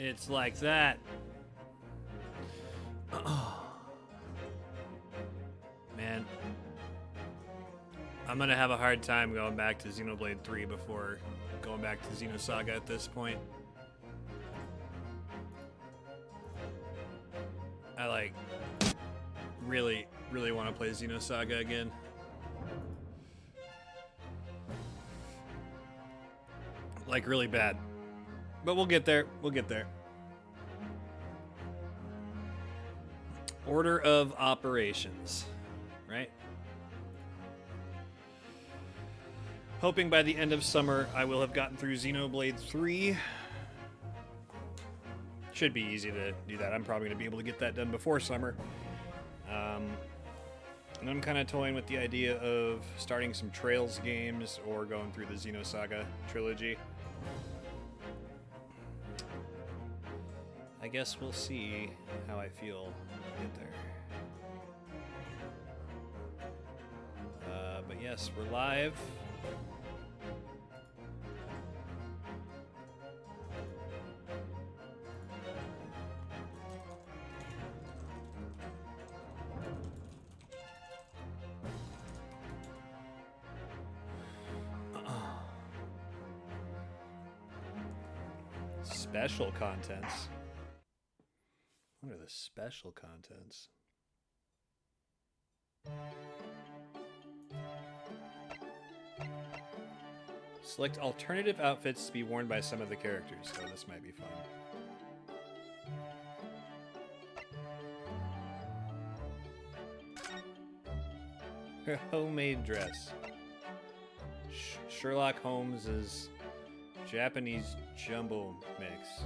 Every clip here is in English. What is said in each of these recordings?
It's like that. Man. I'm gonna have a hard time going back to Xenoblade 3 before going back to Xenosaga at this point. I like really want to play Xenosaga again. Like really bad. But we'll get there. We'll get there. Order of operations, right? Hoping by the end of summer I will have gotten through Xenoblade 3. Should be easy to do that. I'm probably going to be able to get that done before summer. And I'm kind of toying with the idea of starting some Trails games or going through the Xenosaga trilogy. I guess we'll see how I feel get there. But yes, we're live. Special contents. What are the special contents? Select alternative outfits to be worn by some of the characters. Oh, this might be fun. Her homemade dress. Sherlock Holmes's Japanese jumbo mix.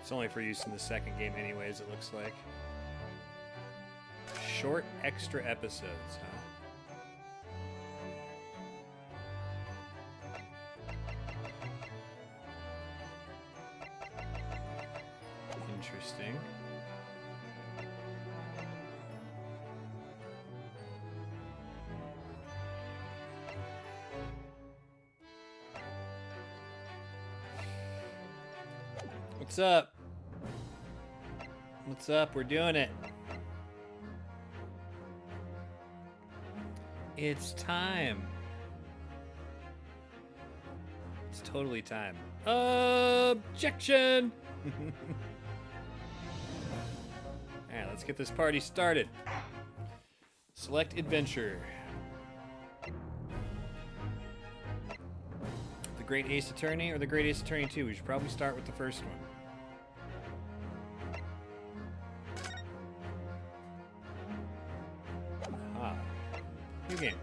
It's only for use in the second game anyways, it looks like. Short extra episodes, huh? Interesting. What's up? What's up? We're doing it. It's time. It's totally time. Objection! Alright, let's get this party started. Select adventure. The Great Ace Attorney or the Great Ace Attorney 2? We should probably start with the first one. New game.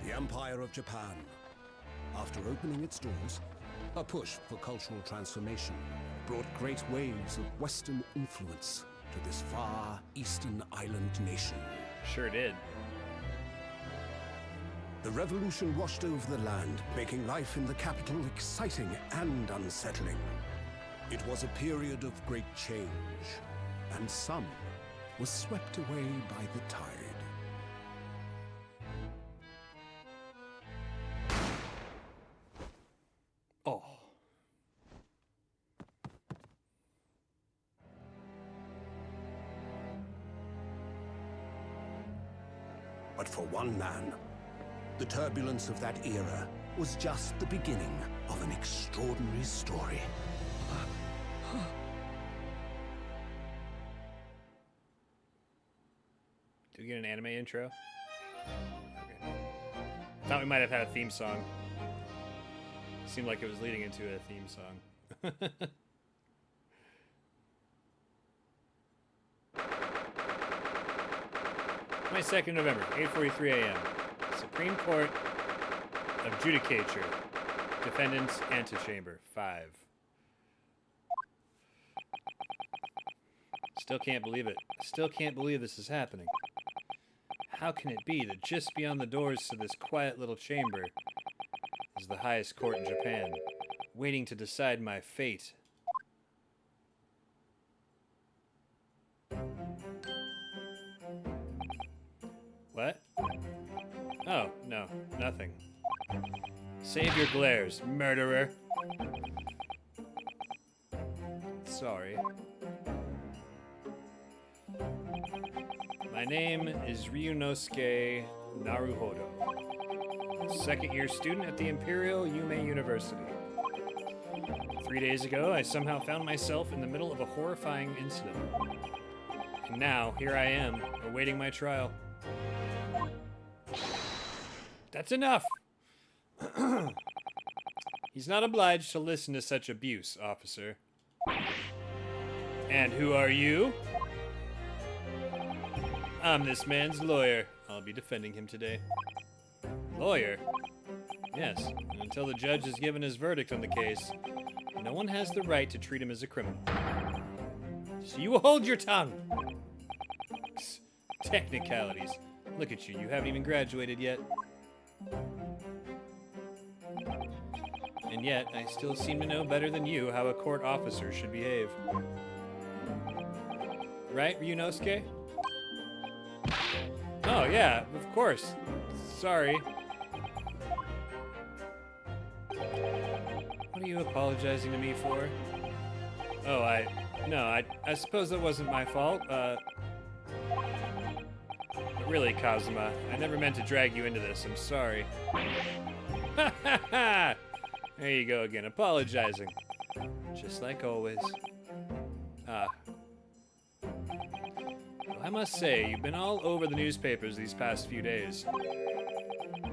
The Empire of Japan. After opening its doors, a push for cultural transformation brought great waves of Western influence to this far eastern island nation. Sure did. The revolution washed over the land, making life in the capital exciting and unsettling. It was a period of great change, and some was swept away by the tide. Oh. But for one man, the turbulence of that era was just the beginning of an extraordinary story. Do we get an anime intro? Okay. Thought we might have had a theme song. Seemed like it was leading into a theme song. 22nd November, 8:43 a.m. Supreme Court of Judicature. Defendant's Antechamber 5. Still can't believe it. Still can't believe this is happening. How can it be that just beyond the doors to this quiet little chamber is the highest court in Japan? waiting to decide my fate. What? Oh, no, nothing. Save your glares, murderer. Sorry. My name is Ryunosuke Naruhodo, second year student at the Imperial Yume University. 3 days ago, I somehow found myself in the middle of a horrifying incident. And now, here I am, awaiting my trial. That's enough! He's not obliged to listen to such abuse, officer. And who are you? I'm this man's lawyer. I'll be defending him today. Lawyer? Yes, and until the judge has given his verdict on the case, no one has the right to treat him as a criminal. So you will hold your tongue! Technicalities. Look at you, you haven't even graduated yet. And yet, I still seem to know better than you how a court officer should behave. Right, Ryunosuke? Oh, yeah, of course. Sorry. What are you apologizing to me for? Oh, I suppose that wasn't my fault. But really, Kazuma, I never meant to drag you into this. I'm sorry. Ha ha ha! There you go again, apologizing. Just like always. Well, I must say, you've been all over the newspapers these past few days.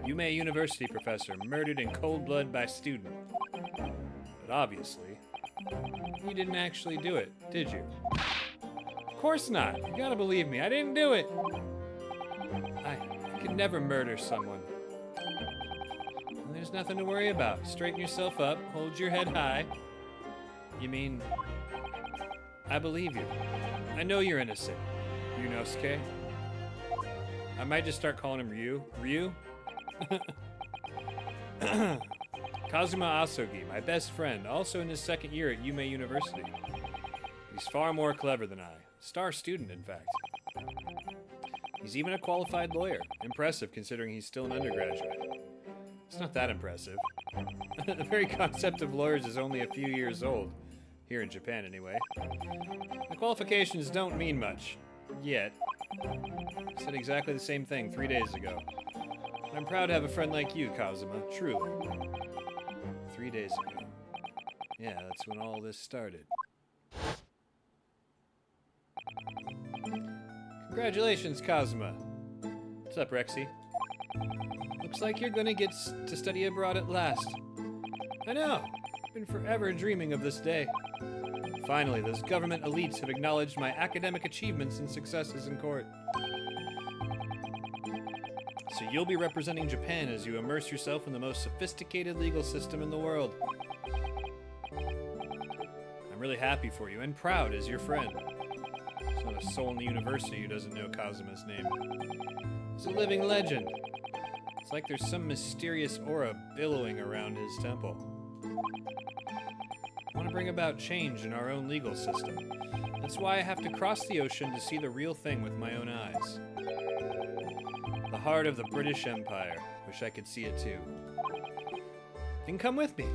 Yume University professor murdered in cold blood by student. But obviously, you didn't actually do it, did you? Of course not. You gotta believe me. I didn't do it. I could never murder someone. And there's nothing to worry about. Straighten yourself up. Hold your head high. You mean... I believe you. I know you're innocent. Ryunosuke. I might just start calling him Ryu. Ryu? Kazuma Asogi, my best friend, also in his second year at Yume University. He's far more clever than I. Star student, in fact. He's even a qualified lawyer. Impressive, considering he's still an undergraduate. It's not that impressive. The very concept of lawyers is only a few years old. Here in Japan, anyway. The qualifications don't mean much. Yet. I said exactly the same thing 3 days ago. And I'm proud to have a friend like you, Kazuma. Truly. 3 days ago. Yeah, that's when all this started. Congratulations, Kazuma. What's up, Rexy? Looks like you're gonna get to study abroad at last. I know. Been forever dreaming of this day. Finally, those government elites have acknowledged my academic achievements and successes in court. So you'll be representing Japan as you immerse yourself in the most sophisticated legal system in the world. I'm really happy for you and proud as your friend. There's not a soul in the university who doesn't know Kazuma's name. He's a living legend. It's like there's some mysterious aura billowing around his temple. I want to bring about change in our own legal system. That's why I have to cross the ocean to see the real thing with my own eyes. The heart of the British Empire. Wish I could see it too. Then come with me.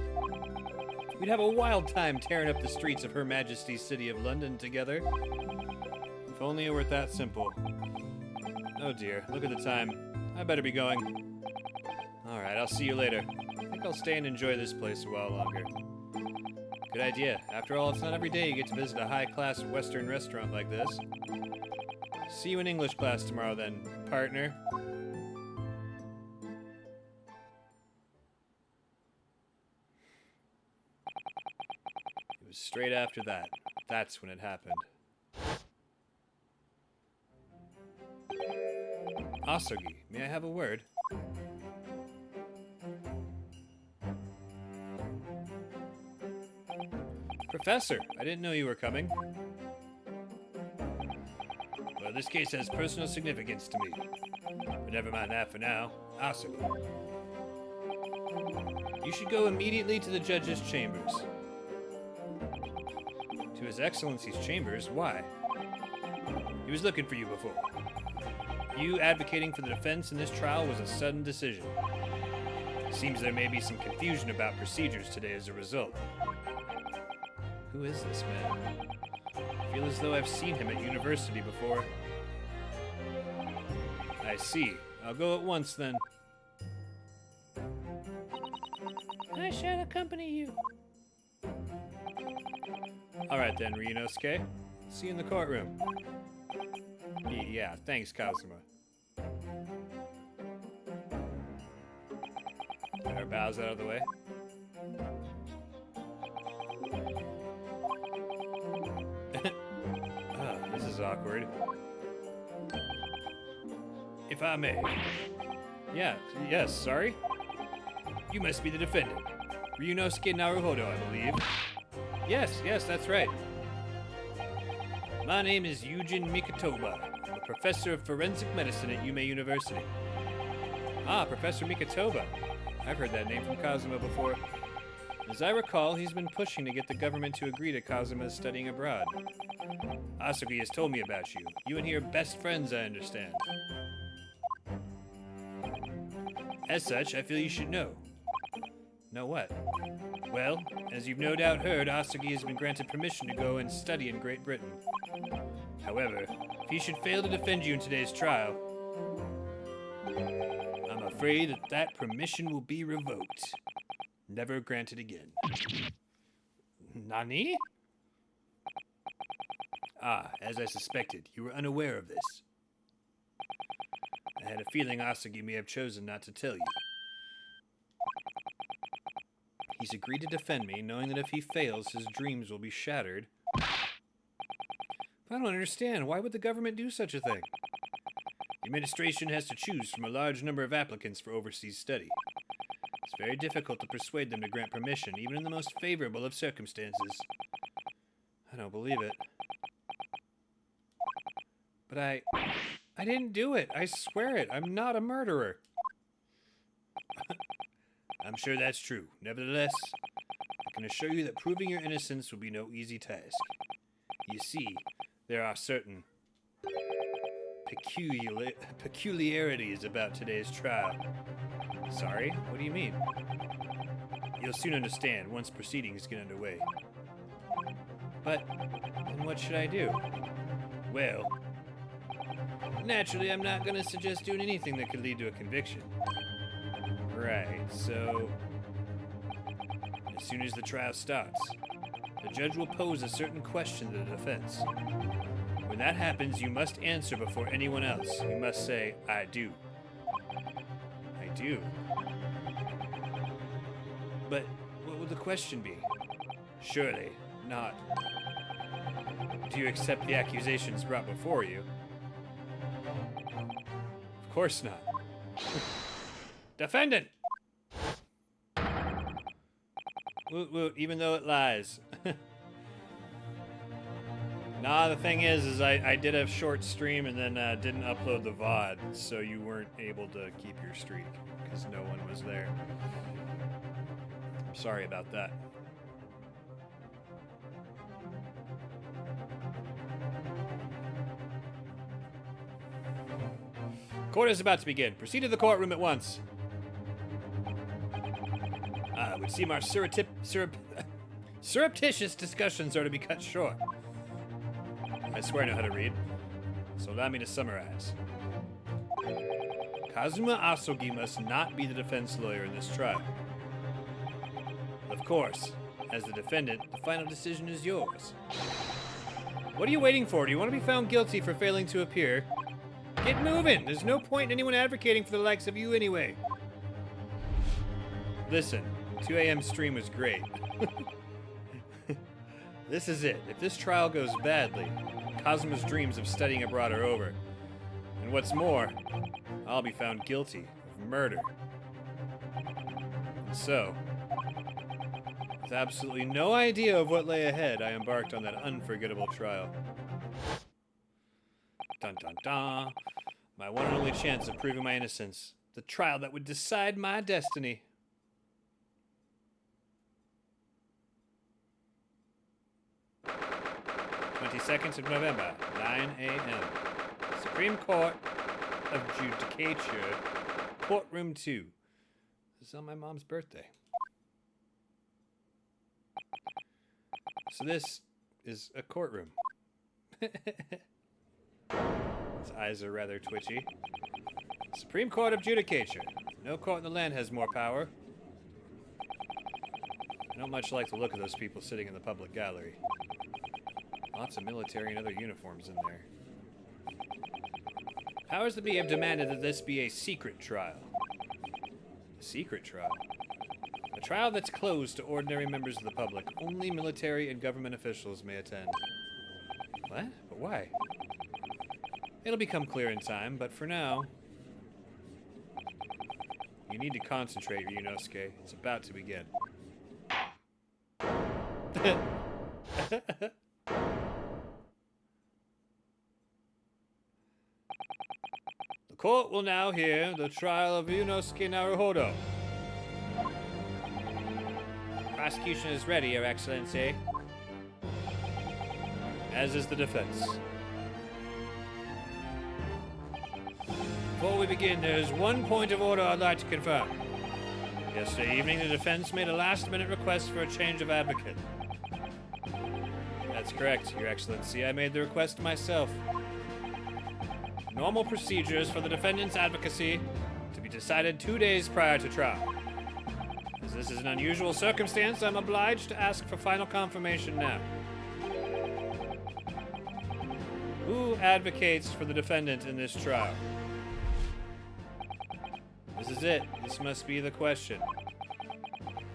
We'd have a wild time tearing up the streets of Her Majesty's City of London together. If only it were that simple. Oh dear, look at the time. I better be going. Alright, I'll see you later. I think I'll stay and enjoy this place a while longer. Good idea. After all, it's not every day you get to visit a high-class Western restaurant like this. See you in English class tomorrow then, partner. It was straight after that. That's when it happened. Asogi, may I have a word? Professor, I didn't know you were coming. Well, this case has personal significance to me. But never mind that for now. Asogi. You should go immediately to the judge's chambers. To His Excellency's chambers? Why? He was looking for you before. You advocating for the defense in this trial was a sudden decision. Seems there may be some confusion about procedures today as a result. Who is this man? I feel as though I've seen him at university before. I see. I'll go at once then. I shall accompany you. Alright then, Ryunosuke. See you in the courtroom. Yeah, thanks, Kazuma. Get our bows out of the way. This is awkward. If I may. Yes, sorry? You must be the defendant. Ryunosuke Naruhodo, I believe. Yes, that's right. My name is Yujin Mikatoba. I'm a professor of forensic medicine at Yume University. Ah, Professor Mikatoba. I've heard that name from Kazuma before. As I recall, he's been pushing to get the government to agree to Kazuma's studying abroad. Asogi has told me about you. You and he are best friends, I understand. As such, I feel you should know. Know what? Well, as you've no doubt heard, Asogi has been granted permission to go and study in Great Britain. However, if he should fail to defend you in today's trial, I'm afraid that permission will be revoked. Never granted again. Nani? Ah, as I suspected, you were unaware of this. I had a feeling Asogi may have chosen not to tell you. He's agreed to defend me, knowing that if he fails, his dreams will be shattered. But I don't understand. Why would the government do such a thing? The administration has to choose from a large number of applicants for overseas study. It's very difficult to persuade them to grant permission, even in the most favorable of circumstances. I don't believe it. But I didn't do it. I swear it. I'm not a murderer. I'm sure that's true. Nevertheless, I can assure you that proving your innocence will be no easy task. You see, there are certain peculiarities about today's trial. Sorry? What do you mean? You'll soon understand once proceedings get underway. But, then what should I do? Well, naturally, I'm not going to suggest doing anything that could lead to a conviction. Right, so as soon as the trial starts, the judge will pose a certain question to the defense. When that happens, you must answer before anyone else. You must say, I do. I do. But what would the question be? Surely not, do you accept the accusations brought before you? Of course not. Defendant! Woot woot, even though it lies. Nah, the thing is I did a short stream and then didn't upload the VOD, so you weren't able to keep your streak, because no one was there. I'm sorry about that. Court is about to begin. Proceed to the courtroom at once. It would seem our surreptitious discussions are to be cut short. I swear I know how to read, so allow me to summarize. Kazuma Asogi must not be the defense lawyer in this trial. Of course, as the defendant, the final decision is yours. What are you waiting for? Do you want to be found guilty for failing to appear? Get moving! There's no point in anyone advocating for the likes of you anyway. Listen, 2 a.m. stream was great. This is it. If this trial goes badly, Kazuma's dreams of studying abroad are over. And what's more, I'll be found guilty of murder. And so, with absolutely no idea of what lay ahead, I embarked on that unforgettable trial. Dun dun dun. My one and only chance of proving my innocence. The trial that would decide my destiny. 22nd of November, 9 a.m. Supreme Court of Judicature, Courtroom 2. This is on my mom's birthday. So this is a courtroom. His eyes are rather twitchy. Supreme Court of Judicature. No court in the land has more power. I don't much like the look of those people sitting in the public gallery. Lots of military and other uniforms in there. Powers that be have demanded that this be a secret trial. A secret trial? A trial that's closed to ordinary members of the public. Only military and government officials may attend. What? But why? It'll become clear in time, but for now... You need to concentrate, Ryunosuke. It's about to begin. The court will now hear the trial of Ryunosuke Naruhodo. Prosecution is ready, Your Excellency. As is the defense. Before we begin, there is one point of order I'd like to confirm. Yesterday evening, the defense made a last-minute request for a change of advocate. That's correct, Your Excellency. I made the request myself. Normal procedures for the defendant's advocacy to be decided 2 days prior to trial. As this is an unusual circumstance, I'm obliged to ask for final confirmation now. Who advocates for the defendant in this trial? This is it. This must be the question.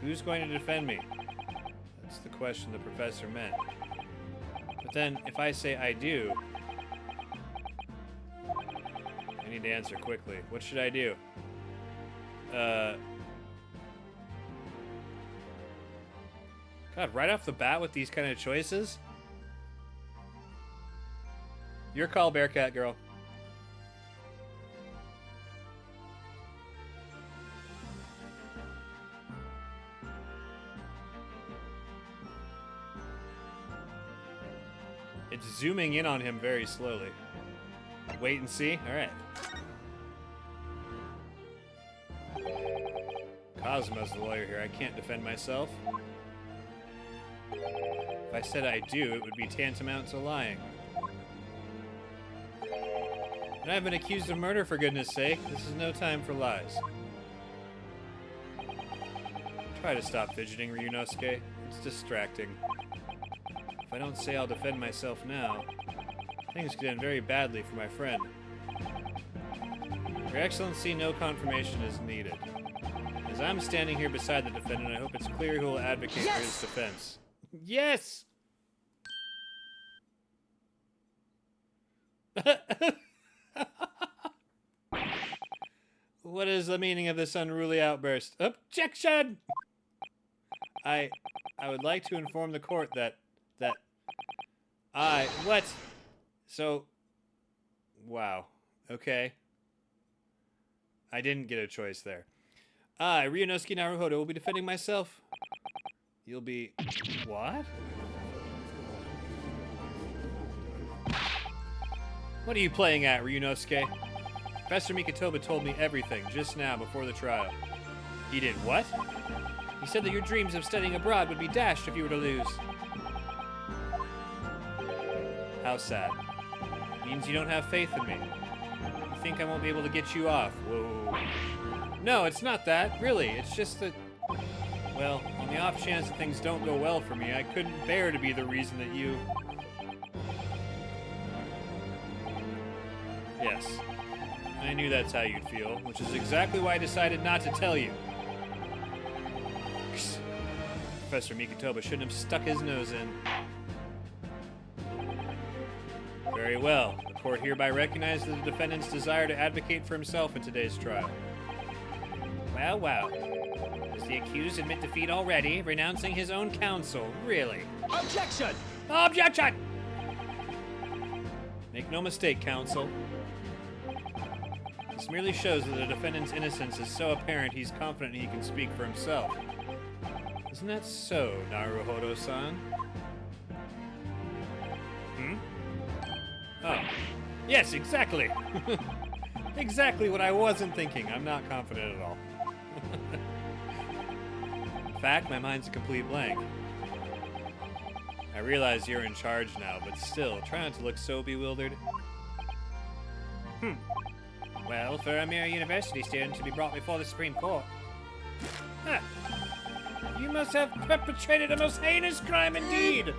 Who's going to defend me? That's the question the professor meant. But then, if I say I do, I need to answer quickly. What should I do? God, right off the bat with these kind of choices? Your call, Bearcat Girl. It's zooming in on him very slowly. Wait and see? Alright. Cosmo's the lawyer here. I can't defend myself. If I said I do, it would be tantamount to lying. And I've been accused of murder, for goodness sake. This is no time for lies. Try to stop fidgeting, Ryunosuke. It's distracting. If I don't say I'll defend myself now, things could end very badly for my friend. Your Excellency, no confirmation is needed. As I'm standing here beside the defendant, I hope it's clear who will advocate for his defense. Yes! What is the meaning of this unruly outburst? Objection! I would like to inform the court that what? So, wow. Okay. I didn't get a choice there. I, Ryunosuke Naruhodo, will be defending myself. You'll be... What? What are you playing at, Ryunosuke? Professor Mikotoba told me everything just now before the trial. He did what? He said that your dreams of studying abroad would be dashed if you were to lose. How sad. Means you don't have faith in me. You think I won't be able to get you off. Whoa. No, it's not that. Really, it's just that... Well, on the off chance that things don't go well for me, I couldn't bear to be the reason that you... Yes. I knew that's how you'd feel, which is exactly why I decided not to tell you. Professor Mikotoba shouldn't have stuck his nose in. Very well. The court hereby recognizes the defendant's desire to advocate for himself in today's trial. Well, well. Does the accused admit defeat already, renouncing his own counsel? Really? Objection! Objection! Make no mistake, counsel. This merely shows that the defendant's innocence is so apparent he's confident he can speak for himself. Isn't that so, Naruhodo-san? Oh. Yes, exactly! Exactly what I wasn't thinking. I'm not confident at all. In fact, my mind's a complete blank. I realize you're in charge now, but still, try not to look so bewildered. Well, for a mere university student to be brought before the Supreme Court. Huh. You must have perpetrated a most heinous crime indeed!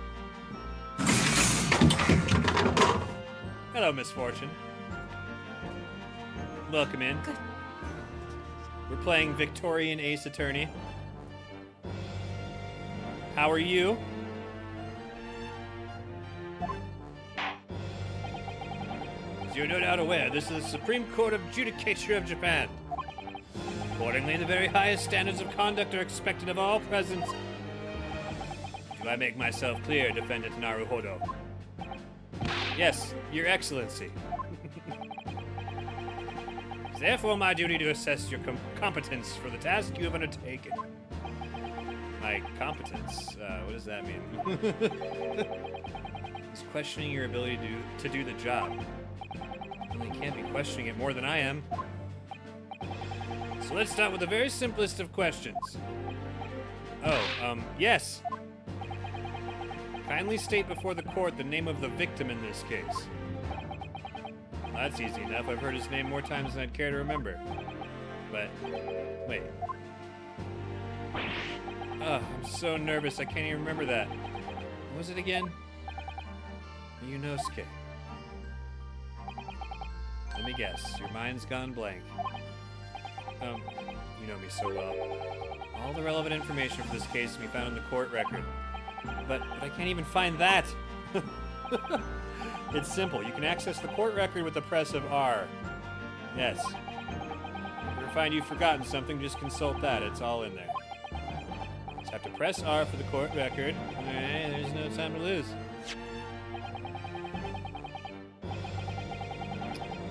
Hello, Misfortune. Welcome in. Good. We're playing Victorian Ace Attorney. How are you? As you're no doubt aware, this is the Supreme Court of Judicature of Japan. Accordingly, the very highest standards of conduct are expected of all present. Do I make myself clear, Defendant Naruhodo? Yes, Your Excellency. It's therefore my duty to assess your competence for the task you have undertaken. My competence? What does that mean? It's questioning your ability to do the job. Well, they can't be questioning it more than I am. So let's start with the very simplest of questions. Oh, yes. Kindly state before the court the name of the victim in this case. Well, that's easy enough. I've heard his name more times than I'd care to remember. But, wait. Oh, I'm so nervous I can't even remember that. What was it again? Yunosuke. Let me guess. Your mind's gone blank. You know me so well. All the relevant information for this case can be found in the court record. But I can't even find that! It's simple. You can access the court record with the press of R. Yes. If you ever find you've forgotten something, just consult that. It's all in there. Just have to press R for the court record. Alright, there's no time to lose.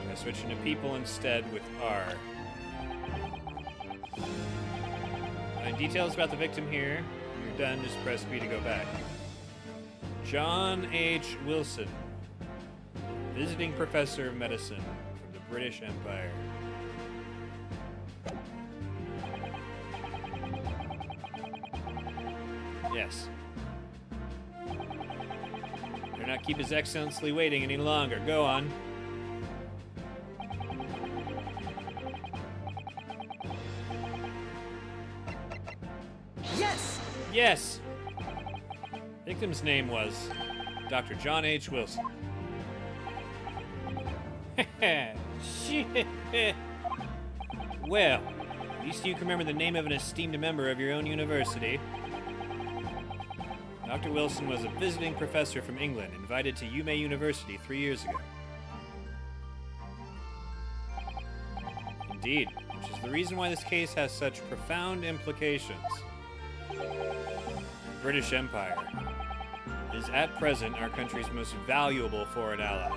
Try switching to people instead with R. Find details about the victim here. When you're done, just press B to go back. John H. Wilson, visiting professor of medicine from the British Empire. Yes. Better not keep His Excellency waiting any longer. Go on. Yes! Yes! Victim's name was Dr. John H. Wilson. Shit. Well, at least you can remember the name of an esteemed member of your own university. Dr. Wilson was a visiting professor from England, invited to Yume University 3 years ago. Indeed, which is the reason why this case has such profound implications. The British Empire is at present our country's most valuable foreign ally.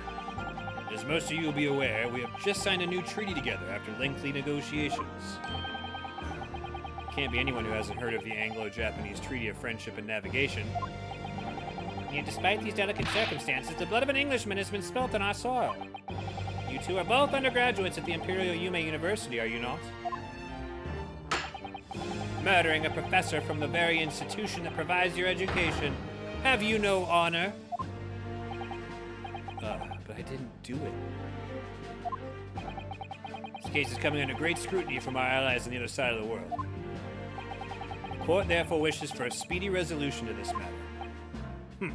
As most of you will be aware, we have just signed a new treaty together after lengthy negotiations. There can't be anyone who hasn't heard of the Anglo-Japanese Treaty of Friendship and Navigation. Yet despite these delicate circumstances, the blood of an Englishman has been spilt on our soil. You two are both undergraduates at the Imperial Yume University, are you not? Murdering a professor from the very institution that provides your education. Have you no honor? But I didn't do it. This case is coming under great scrutiny from our allies on the other side of the world. The court therefore wishes for a speedy resolution to this matter.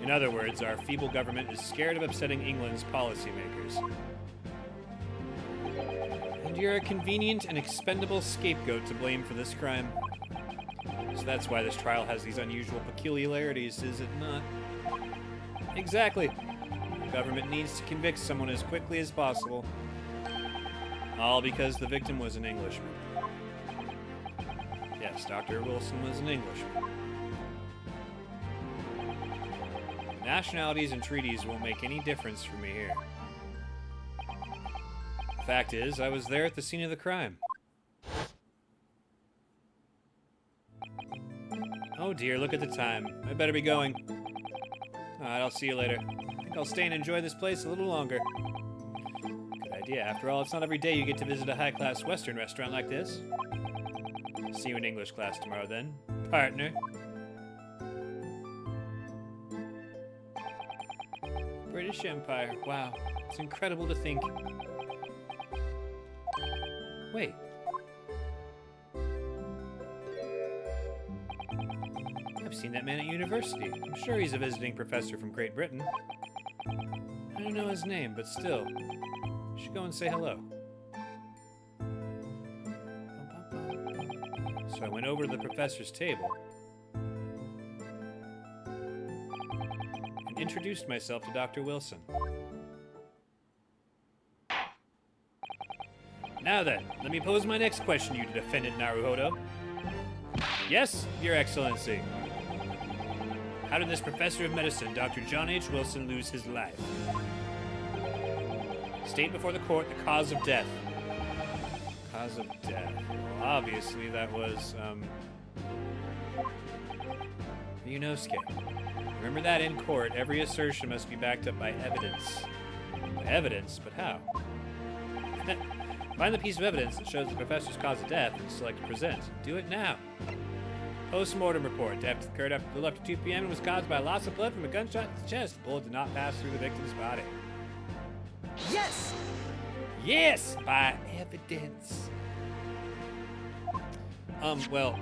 In other words, our feeble government is scared of upsetting England's policymakers. And you're a convenient and expendable scapegoat to blame for this crime. So that's why this trial has these unusual peculiarities, is it not? Exactly. The government needs to convict someone as quickly as possible. All because the victim was an Englishman. Yes, Dr. Wilson was an Englishman. Nationalities and treaties won't make any difference for me here. The fact is, I was there at the scene of the crime. Oh dear, look at the time. I better be going. Alright, I'll see you later. I think I'll stay and enjoy this place a little longer. Good idea. After all, it's not every day you get to visit a high-class Western restaurant like this. See you in English class tomorrow, then, partner. British Empire. Wow. It's incredible to think. Wait. I've seen that man at university. I'm sure he's a visiting professor from Great Britain. I don't know his name, but still. I should go and say hello. So I went over to the professor's table and introduced myself to Dr. Wilson. Now then, let me pose my next question to you, defendant Naruhodo. Yes, Your Excellency. How did this professor of medicine, Dr. John H. Wilson, lose his life? State before the court the cause of death. Cause of death. Well, obviously that was, Ryunosuke. Remember that in court, every assertion must be backed up by evidence. By evidence? But how? Find the piece of evidence that shows the professor's cause of death and select to present. Do it now. Post-mortem report. Death occurred after a little after 2 p.m. and was caused by a loss of blood from a gunshot to the chest. The bullet did not pass through the victim's body. Yes! Yes! By evidence. Well,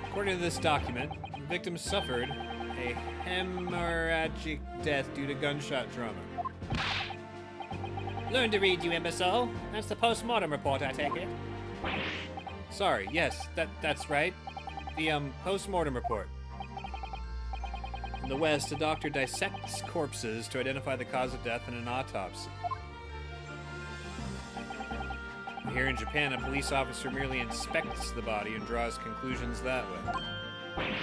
according to this document, the victim suffered a hemorrhagic death due to gunshot trauma. Learn to read, you imbecile. That's the post-mortem report, I take it. Sorry, yes, that's right. The, post-mortem report. In the West, a doctor dissects corpses to identify the cause of death in an autopsy. Here in Japan, a police officer merely inspects the body and draws conclusions that way.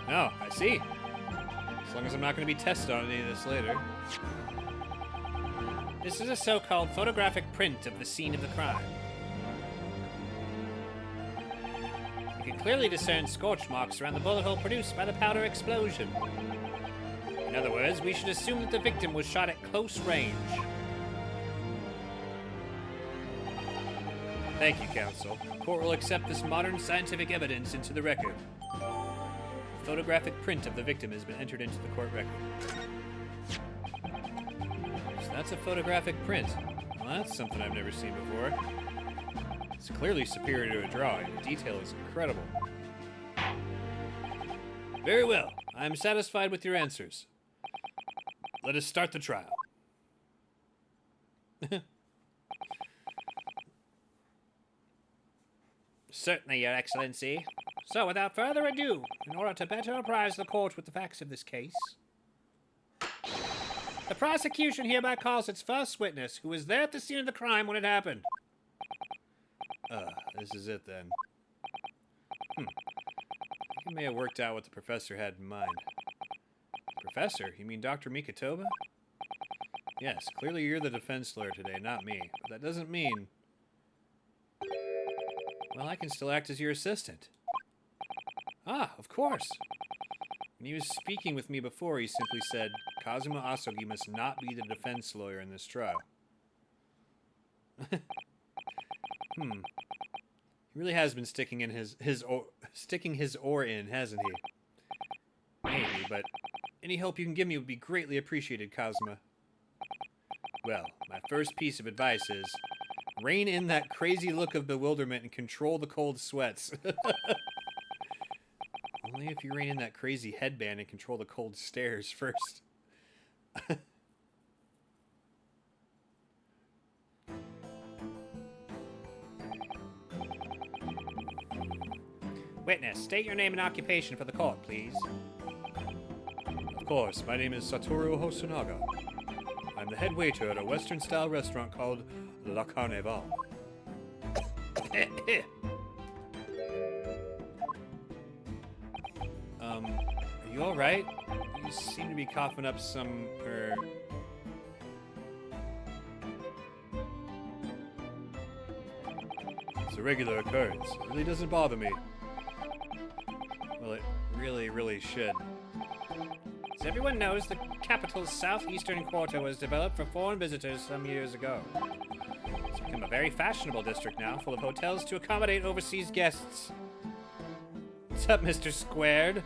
Oh, I see. As long as I'm not going to be tested on any of this later. This is a so-called photographic print of the scene of the crime. You can clearly discern scorch marks around the bullet hole produced by the powder explosion. In other words, we should assume that the victim was shot at close range. Thank you, counsel. The court will accept this modern scientific evidence into the record. A photographic print of the victim has been entered into the court record. So that's a photographic print. Well, that's something I've never seen before. It's clearly superior to a drawing. The detail is incredible. Very well. I am satisfied with your answers. Let us start the trial. Certainly, Your Excellency. So, without further ado, in order to better apprise the court with the facts of this case, the prosecution hereby calls its first witness, who was there at the scene of the crime when it happened. This is it then. I think it may have worked out what the professor had in mind. Professor? You mean Dr. Mikitoba? Yes, clearly you're the defense lawyer today, not me. But that doesn't mean... Well, I can still act as your assistant. Ah, of course. When he was speaking with me before, he simply said, Kazuma Asogi must not be the defense lawyer in this trial. He really has been sticking his oar in, hasn't he? Maybe, but any help you can give me would be greatly appreciated, Kazuma. Well, my first piece of advice is, rein in that crazy look of bewilderment and control the cold sweats. Only if you rein in that crazy headband and control the cold stares first. Witness, state your name and occupation for the court, please. Of course, my name is Satoru Hosonaga. I'm the head waiter at a Western-style restaurant called La Carnival. Are you alright? You seem to be coughing up some, It's a regular occurrence. It really doesn't bother me. Well, it really, really should. As everyone knows, the capital's southeastern quarter was developed for foreign visitors some years ago. It's become a very fashionable district now, full of hotels to accommodate overseas guests. What's up, Mr. Squared?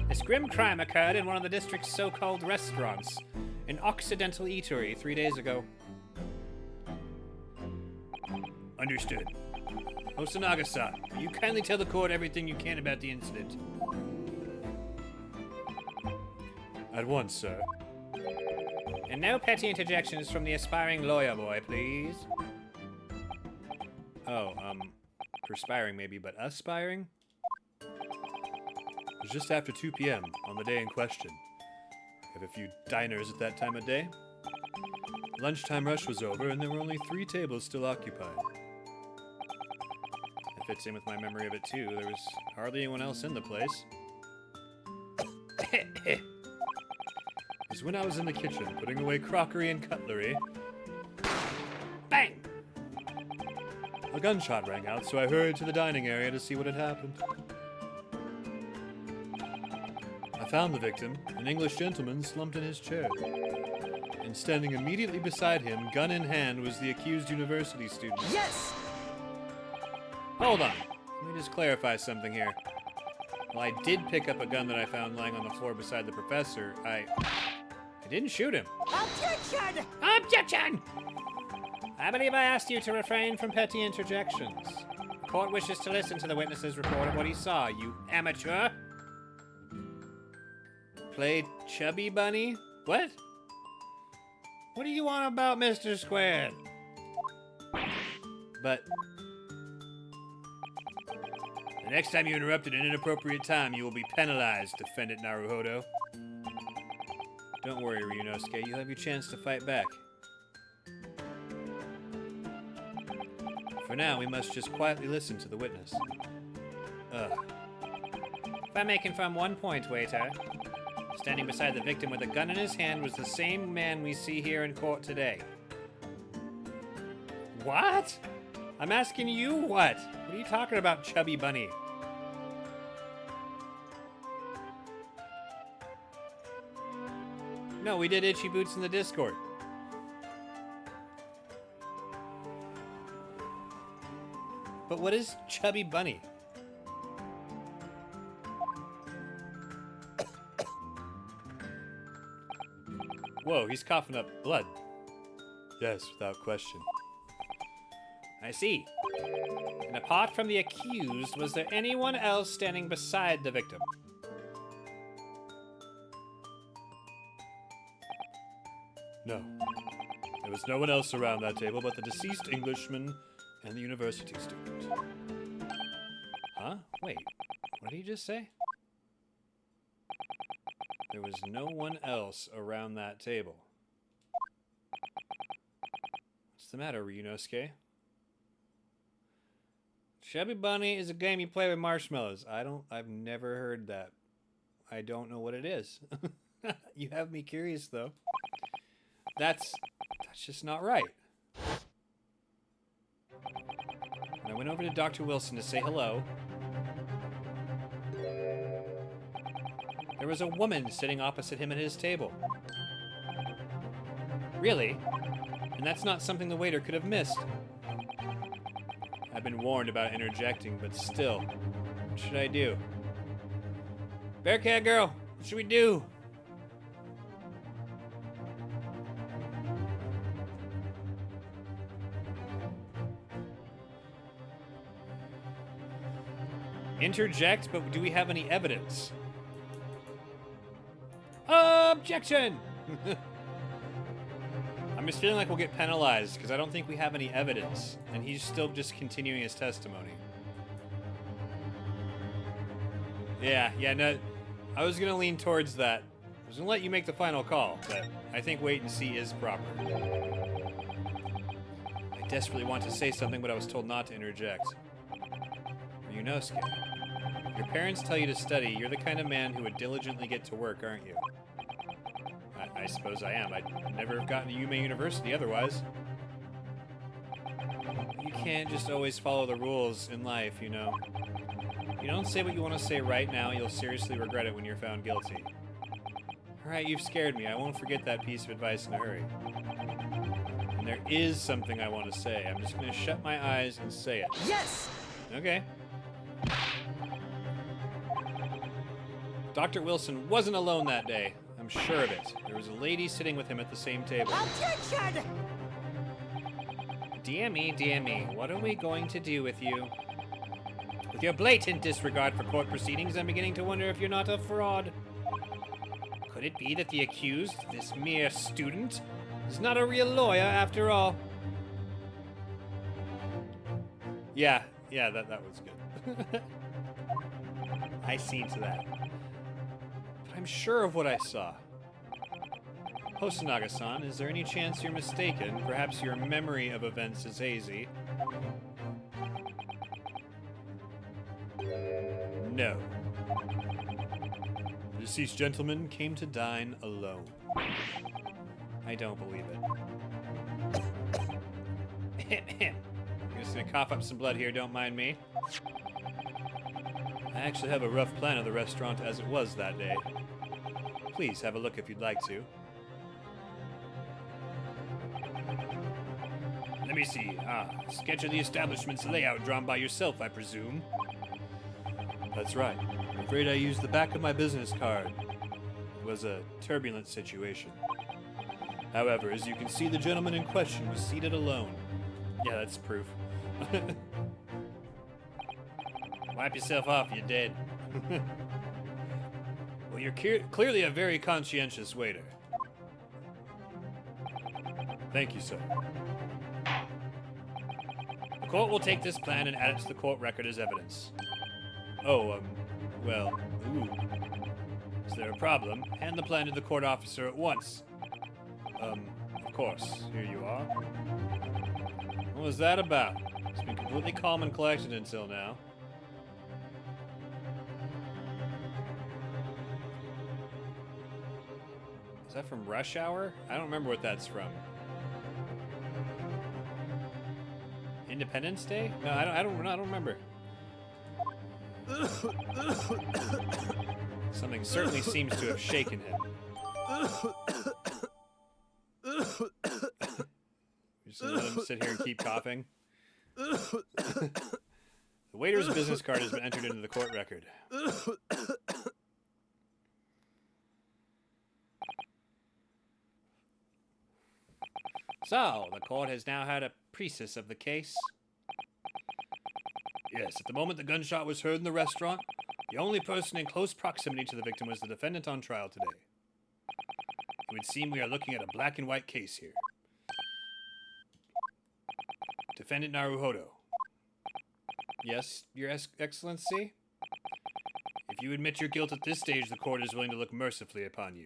This grim crime occurred in one of the district's so-called restaurants, an Occidental eatery 3 days ago. Understood. Osanaga-san, will you kindly tell the court everything you can about the incident? At once, sir. And no petty interjections from the aspiring lawyer boy, please. Oh, perspiring maybe, but aspiring? It was just after 2 p.m. on the day in question. We have a few diners at that time of day. Lunchtime rush was over, and there were only 3 tables still occupied. It fits in with my memory of it, too. There was hardly anyone else in the place. It was when I was in the kitchen, putting away crockery and cutlery. Bang! A gunshot rang out, so I hurried to the dining area to see what had happened. I found the victim, an English gentleman slumped in his chair. And standing immediately beside him, gun in hand, was the accused university student. Yes! Hold on. Let me just clarify something here. While I did pick up a gun that I found lying on the floor beside the professor, I didn't shoot him. Objection! Objection! I believe I asked you to refrain from petty interjections. The court wishes to listen to the witness's report of what he saw, you amateur. Play Chubby Bunny? What? What do you want about Mr. Squared? But the next time you interrupt at an inappropriate time, you will be penalized, Defendant Naruhodo. Don't worry, Ryunosuke. You'll have your chance to fight back. For now, we must just quietly listen to the witness. Ugh. If I may confirm one point, waiter. Standing beside the victim with a gun in his hand was the same man we see here in court today. What? I'm asking you what? What are you talking about, Chubby Bunny? No, we did Itchy Boots in the Discord. But what is Chubby Bunny? Whoa, he's coughing up blood. Yes, without question. I see. And apart from the accused, was there anyone else standing beside the victim? No. There was no one else around that table but the deceased Englishman and the university student. Huh? Wait, what did he just say? There was no one else around that table. What's the matter, Ryunosuke? Chubby Bunny is a game you play with marshmallows. I've never heard that. I don't know what it is. You have me curious, though. That's just not right. And I went over to Dr. Wilson to say hello. There was a woman sitting opposite him at his table. Really? And that's not something the waiter could have missed. I've been warned about interjecting, but still, what should I do? Bearcat girl, what should we do? Interject, but do we have any evidence? Objection! I'm just feeling like we'll get penalized because I don't think we have any evidence, and he's still just continuing his testimony. Yeah, no, I was gonna lean towards that. I was gonna let you make the final call, but I think wait and see is proper. I desperately want to say something, but I was told not to interject. Ryunosuke, your parents tell you to study. You're the kind of man who would diligently get to work, aren't you? I suppose I am. I'd never have gotten to Yume University otherwise. You can't just always follow the rules in life, you know. You don't say what you want to say right now, you'll seriously regret it when you're found guilty. Alright, you've scared me. I won't forget that piece of advice in a hurry. And there is something I want to say. I'm just going to shut my eyes and say it. Yes! Okay. Dr. Wilson wasn't alone that day. I'm sure of it. There was a lady sitting with him at the same table. Objection! Dear me, what are we going to do with you? With your blatant disregard for court proceedings, I'm beginning to wonder if you're not a fraud. Could it be that the accused, this mere student, is not a real lawyer after all? Yeah, that was good. I seen to that. But I'm sure of what I saw. Hosonaga-san, is there any chance you're mistaken? Perhaps your memory of events is hazy. No. The deceased gentleman came to dine alone. I don't believe it. I'm just gonna cough up some blood here, don't mind me. I actually have a rough plan of the restaurant as it was that day. Please have a look if you'd like to. Let me see. Sketch of the establishment's layout drawn by yourself, I presume. That's right. I'm afraid I used the back of my business card. It was a turbulent situation. However, as you can see, the gentleman in question was seated alone. Yeah, that's proof. Wipe yourself off, you're dead. Well, you're clearly a very conscientious waiter. Thank you, sir. The court will take this plan and add it to the court record as evidence. Oh, well, ooh. Is there a problem? Hand the plan to the court officer at once. Of course. Here you are. What was that about? It's been completely calm and collected until now. Is that from Rush Hour? I don't remember what that's from. Independence Day? No, I don't remember. Something certainly seems to have shaken him. Just gonna let him sit here and keep coughing. The waiter's business card has been entered into the court record. So, the court has now had a precis of the case. Yes, at the moment the gunshot was heard in the restaurant, the only person in close proximity to the victim was the defendant on trial today. It would seem we are looking at a black and white case here. Defendant Naruhodo. Yes, Your Excellency? If you admit your guilt at this stage, the court is willing to look mercifully upon you.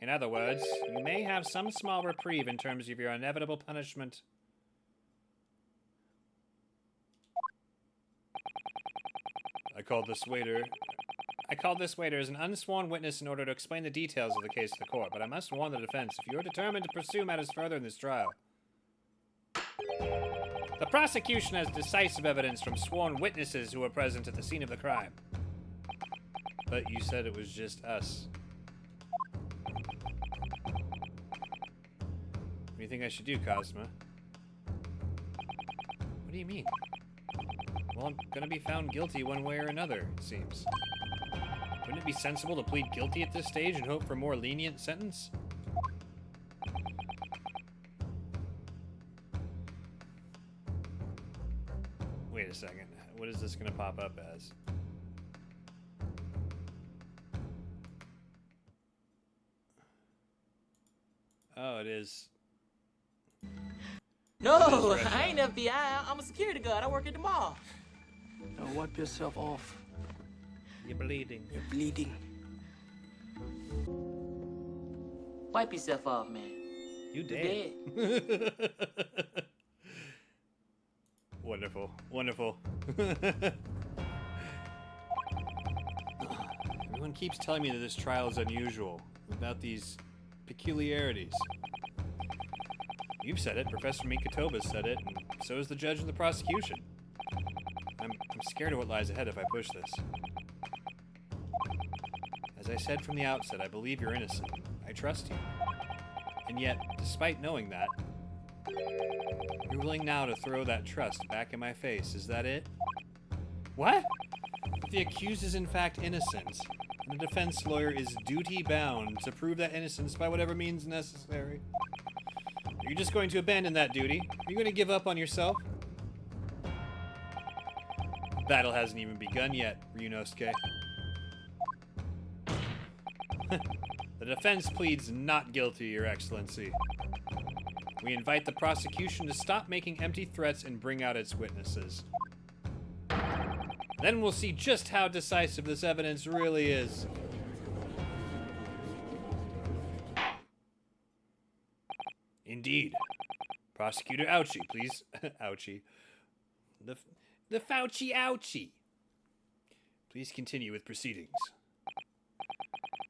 In other words, you may have some small reprieve in terms of your inevitable punishment. I called this waiter as an unsworn witness in order to explain the details of the case to the court, but I must warn the defense, if you are determined to pursue matters further in this trial. The prosecution has decisive evidence from sworn witnesses who were present at the scene of the crime. But you said it was just us. What do you think I should do, Cosma? What do you mean? Well, I'm gonna be found guilty one way or another, it seems. Wouldn't it be sensible to plead guilty at this stage and hope for a more lenient sentence? Wait a second. What is this gonna pop up as? Oh, it is. No, I ain't FBI. I'm a security guard. I work at the mall. Now wipe yourself off. You're bleeding. You're bleeding. Wipe yourself off, man. You dead. Wonderful. Wonderful. Everyone keeps telling me that this trial is unusual, about these peculiarities. You've said it, Professor Mikatoba said it, and so is the judge and the prosecution. I'm I'm scared of what lies ahead if I push this. As I said from the outset, I believe you're innocent. I trust you. And yet, despite knowing that, you're willing now to throw that trust back in my face. Is that it? What? If the accused is in fact innocent, and the defense lawyer is duty-bound to prove that innocence by whatever means necessary, are you just going to abandon that duty? Are you going to give up on yourself? The battle hasn't even begun yet, Ryunosuke. The defense pleads not guilty, Your Excellency. We invite the prosecution to stop making empty threats and bring out its witnesses. Then we'll see just how decisive this evidence really is. Indeed. Prosecutor Ouchie, please. Ouchie. The Fauci Ouchie. Please continue with proceedings.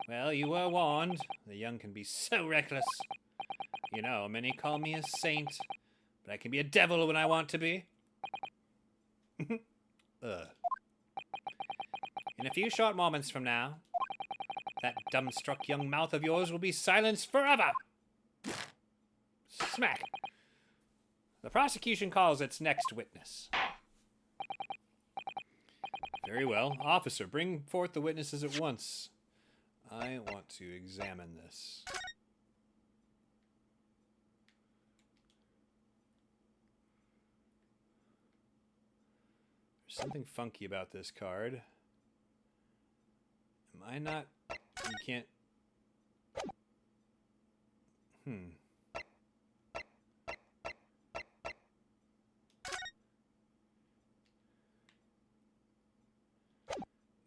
Well, you were warned. The young can be so reckless. You know, many call me a saint, but I can be a devil when I want to be. In a few short moments from now, that dumbstruck young mouth of yours will be silenced forever. Smack. The prosecution calls its next witness. Very well. Officer, bring forth the witnesses at once. I want to examine this. There's something funky about this card. Am I not... You can't...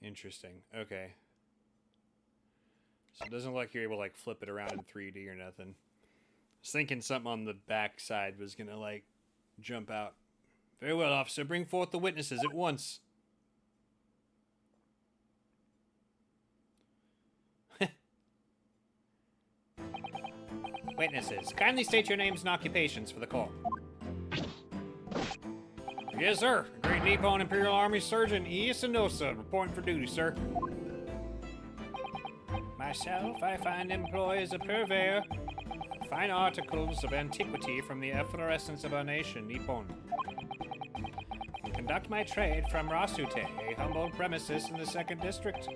Interesting. Okay. So it doesn't look like you're able to, like, flip it around in 3D or nothing. I was thinking something on the back side was gonna, like, jump out. Very well, officer. Bring forth the witnesses at once. Witnesses, kindly state your names and occupations for the court. Yes, sir. Great Nippon Imperial Army Surgeon Iyasunosa, reporting for duty, sir. Myself, I find employ as a purveyor of fine articles of antiquity from the efflorescence of our nation, Nippon. And conduct my trade from Rasute, a humble premises in the 2nd District.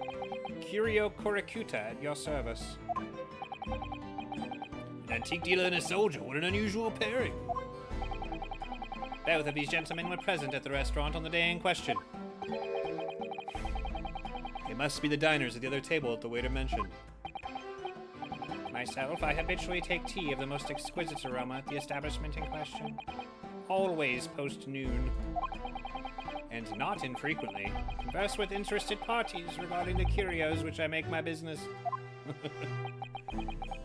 Curio Kurikuta at your service. An antique dealer and a soldier, what an unusual pairing. Both of these gentlemen were present at the restaurant on the day in question. They must be the diners at the other table that the waiter mentioned. Myself, I habitually take tea of the most exquisite aroma at the establishment in question. Always post-noon. And not infrequently, converse with interested parties regarding the curios which I make my business.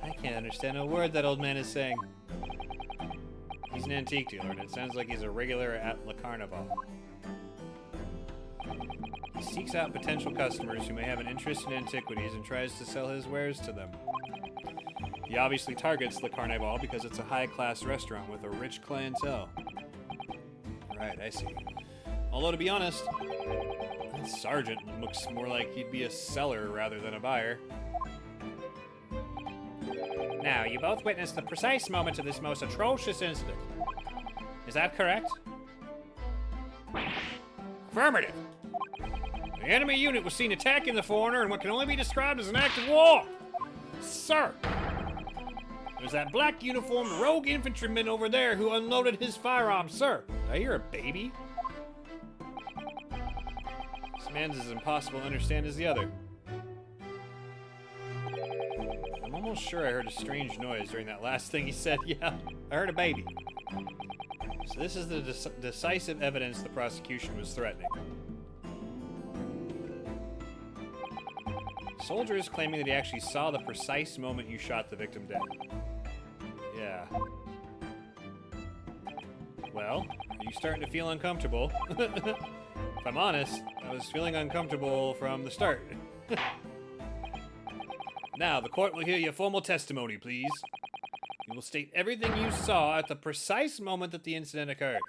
I can't understand a word that old man is saying. He's an antique dealer, and it sounds like he's a regular at La Carnival. He seeks out potential customers who may have an interest in antiquities and tries to sell his wares to them. He obviously targets La Carnival because it's a high-class restaurant with a rich clientele. Right, I see. Although, to be honest, that sergeant looks more like he'd be a seller rather than a buyer. Now, you both witnessed the precise moment of this most atrocious incident. Is that correct? Affirmative. The enemy unit was seen attacking the foreigner in what can only be described as an act of war. Sir, there's that black uniformed rogue infantryman over there who unloaded his firearm, sir. I hear a baby. This man's as impossible to understand as the other. I'm almost sure I heard a strange noise during that last thing he said. Yeah, I heard a baby. So this is the decisive evidence the prosecution was threatening. Soldier is claiming that he actually saw the precise moment you shot the victim dead. Yeah. Well, are you starting to feel uncomfortable? If I'm honest, I was feeling uncomfortable from the start. Now, the court will hear your formal testimony, please. You will state everything you saw at the precise moment that the incident occurred.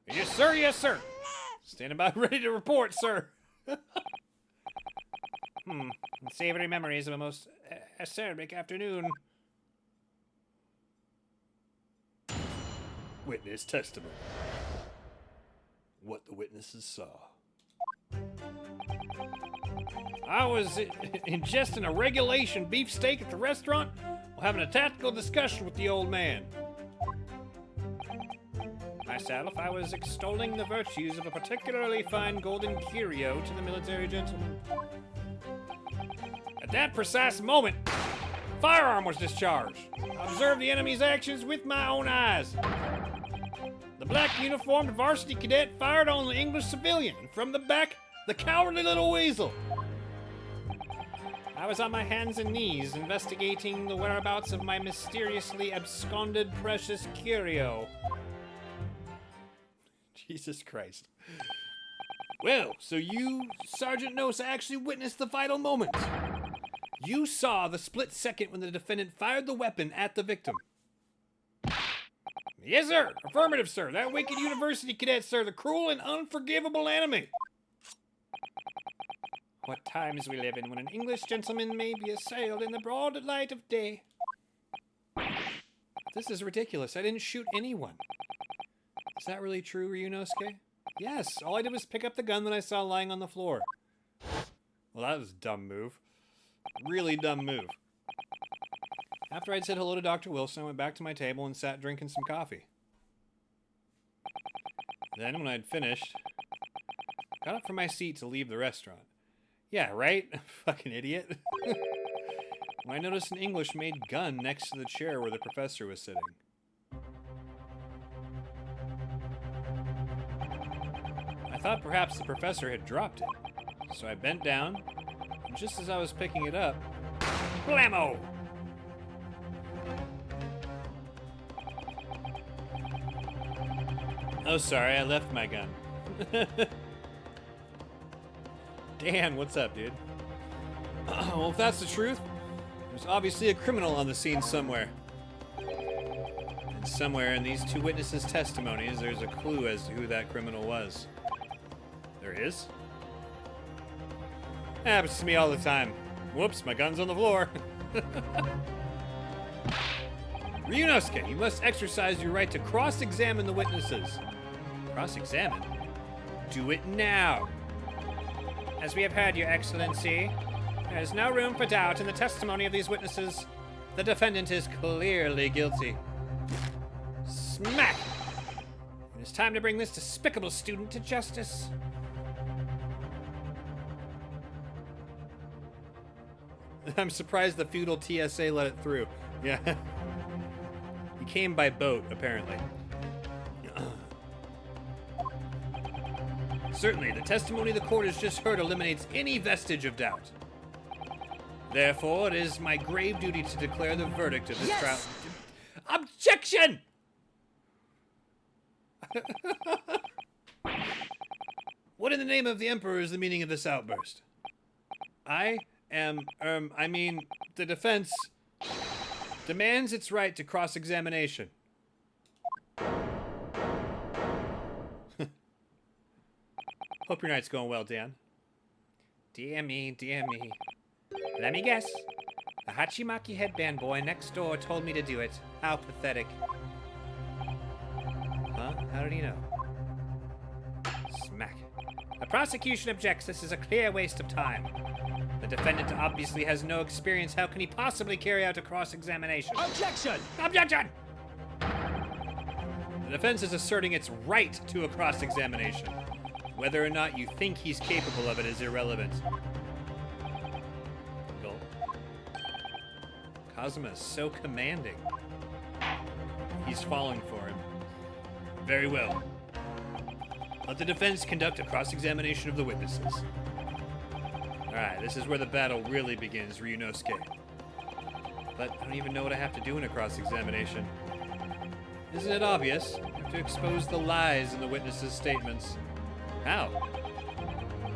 Yes, sir, yes, sir. Standing by, ready to report, sir. Savory memories of a most acerbic afternoon. Witness testimony. What the witnesses saw. I was ingesting a regulation beefsteak at the restaurant while having a tactical discussion with the old man. Myself, I was extolling the virtues of a particularly fine golden curio to the military gentleman. At that precise moment, a firearm was discharged. I observed the enemy's actions with my own eyes. The black uniformed varsity cadet fired on the English civilian, and from the back, the cowardly little weasel. I was on my hands and knees investigating the whereabouts of my mysteriously absconded precious curio. Jesus Christ. Well, so you, Sergeant Nosa, actually witnessed the vital moment. You saw the split second when the defendant fired the weapon at the victim. Yes, sir. Affirmative, sir. That wicked university cadet, sir. The cruel and unforgivable enemy. What times we live in when an English gentleman may be assailed in the broad light of day. This is ridiculous. I didn't shoot anyone. Is that really true, Ryunosuke? Yes. All I did was pick up the gun that I saw lying on the floor. Well, that was a dumb move. Really dumb move. After I'd said hello to Dr. Wilson, I went back to my table and sat drinking some coffee. Then, when I'd finished, got up from my seat to leave the restaurant. Yeah, right? Fucking idiot. When I noticed an English-made gun next to the chair where the professor was sitting. I thought perhaps the professor had dropped it, so I bent down, and just as I was picking it up, blammo! Oh, sorry, I left my gun. Dan, what's up, dude? Well, if that's the truth, there's obviously a criminal on the scene somewhere. And somewhere in these two witnesses' testimonies, there's a clue as to who that criminal was. There is? Happens to me all the time. Whoops, my gun's on the floor. Ryunosuke, you must exercise your right to cross-examine the witnesses. Cross-examine? Do it now. As we have heard, Your Excellency, there is no room for doubt in the testimony of these witnesses. The defendant is clearly guilty. Smack! It is time to bring this despicable student to justice. I'm surprised the feudal TSA let it through. Yeah. He came by boat, apparently. Certainly, the testimony the court has just heard eliminates any vestige of doubt. Therefore, it is my grave duty to declare the verdict of this trial. Objection! What in the name of the Emperor is the meaning of this outburst? I mean, the defense demands its right to cross-examination. Hope your night's going well, Dan. Dear me, dear me. Let me guess. The Hachimaki headband boy next door told me to do it. How pathetic. Huh? How did he know? Smack. The prosecution objects. This is a clear waste of time. The defendant obviously has no experience. How can he possibly carry out a cross-examination? Objection! Objection! The defense is asserting its right to a cross-examination. Whether or not you think he's capable of it is irrelevant. Gulp. Kazuma is so commanding. He's falling for him. Very well. Let the defense conduct a cross-examination of the witnesses. Alright, this is where the battle really begins, Ryunosuke. But I don't even know what I have to do in a cross-examination. Isn't it obvious? I have to expose the lies in the witnesses' statements. How?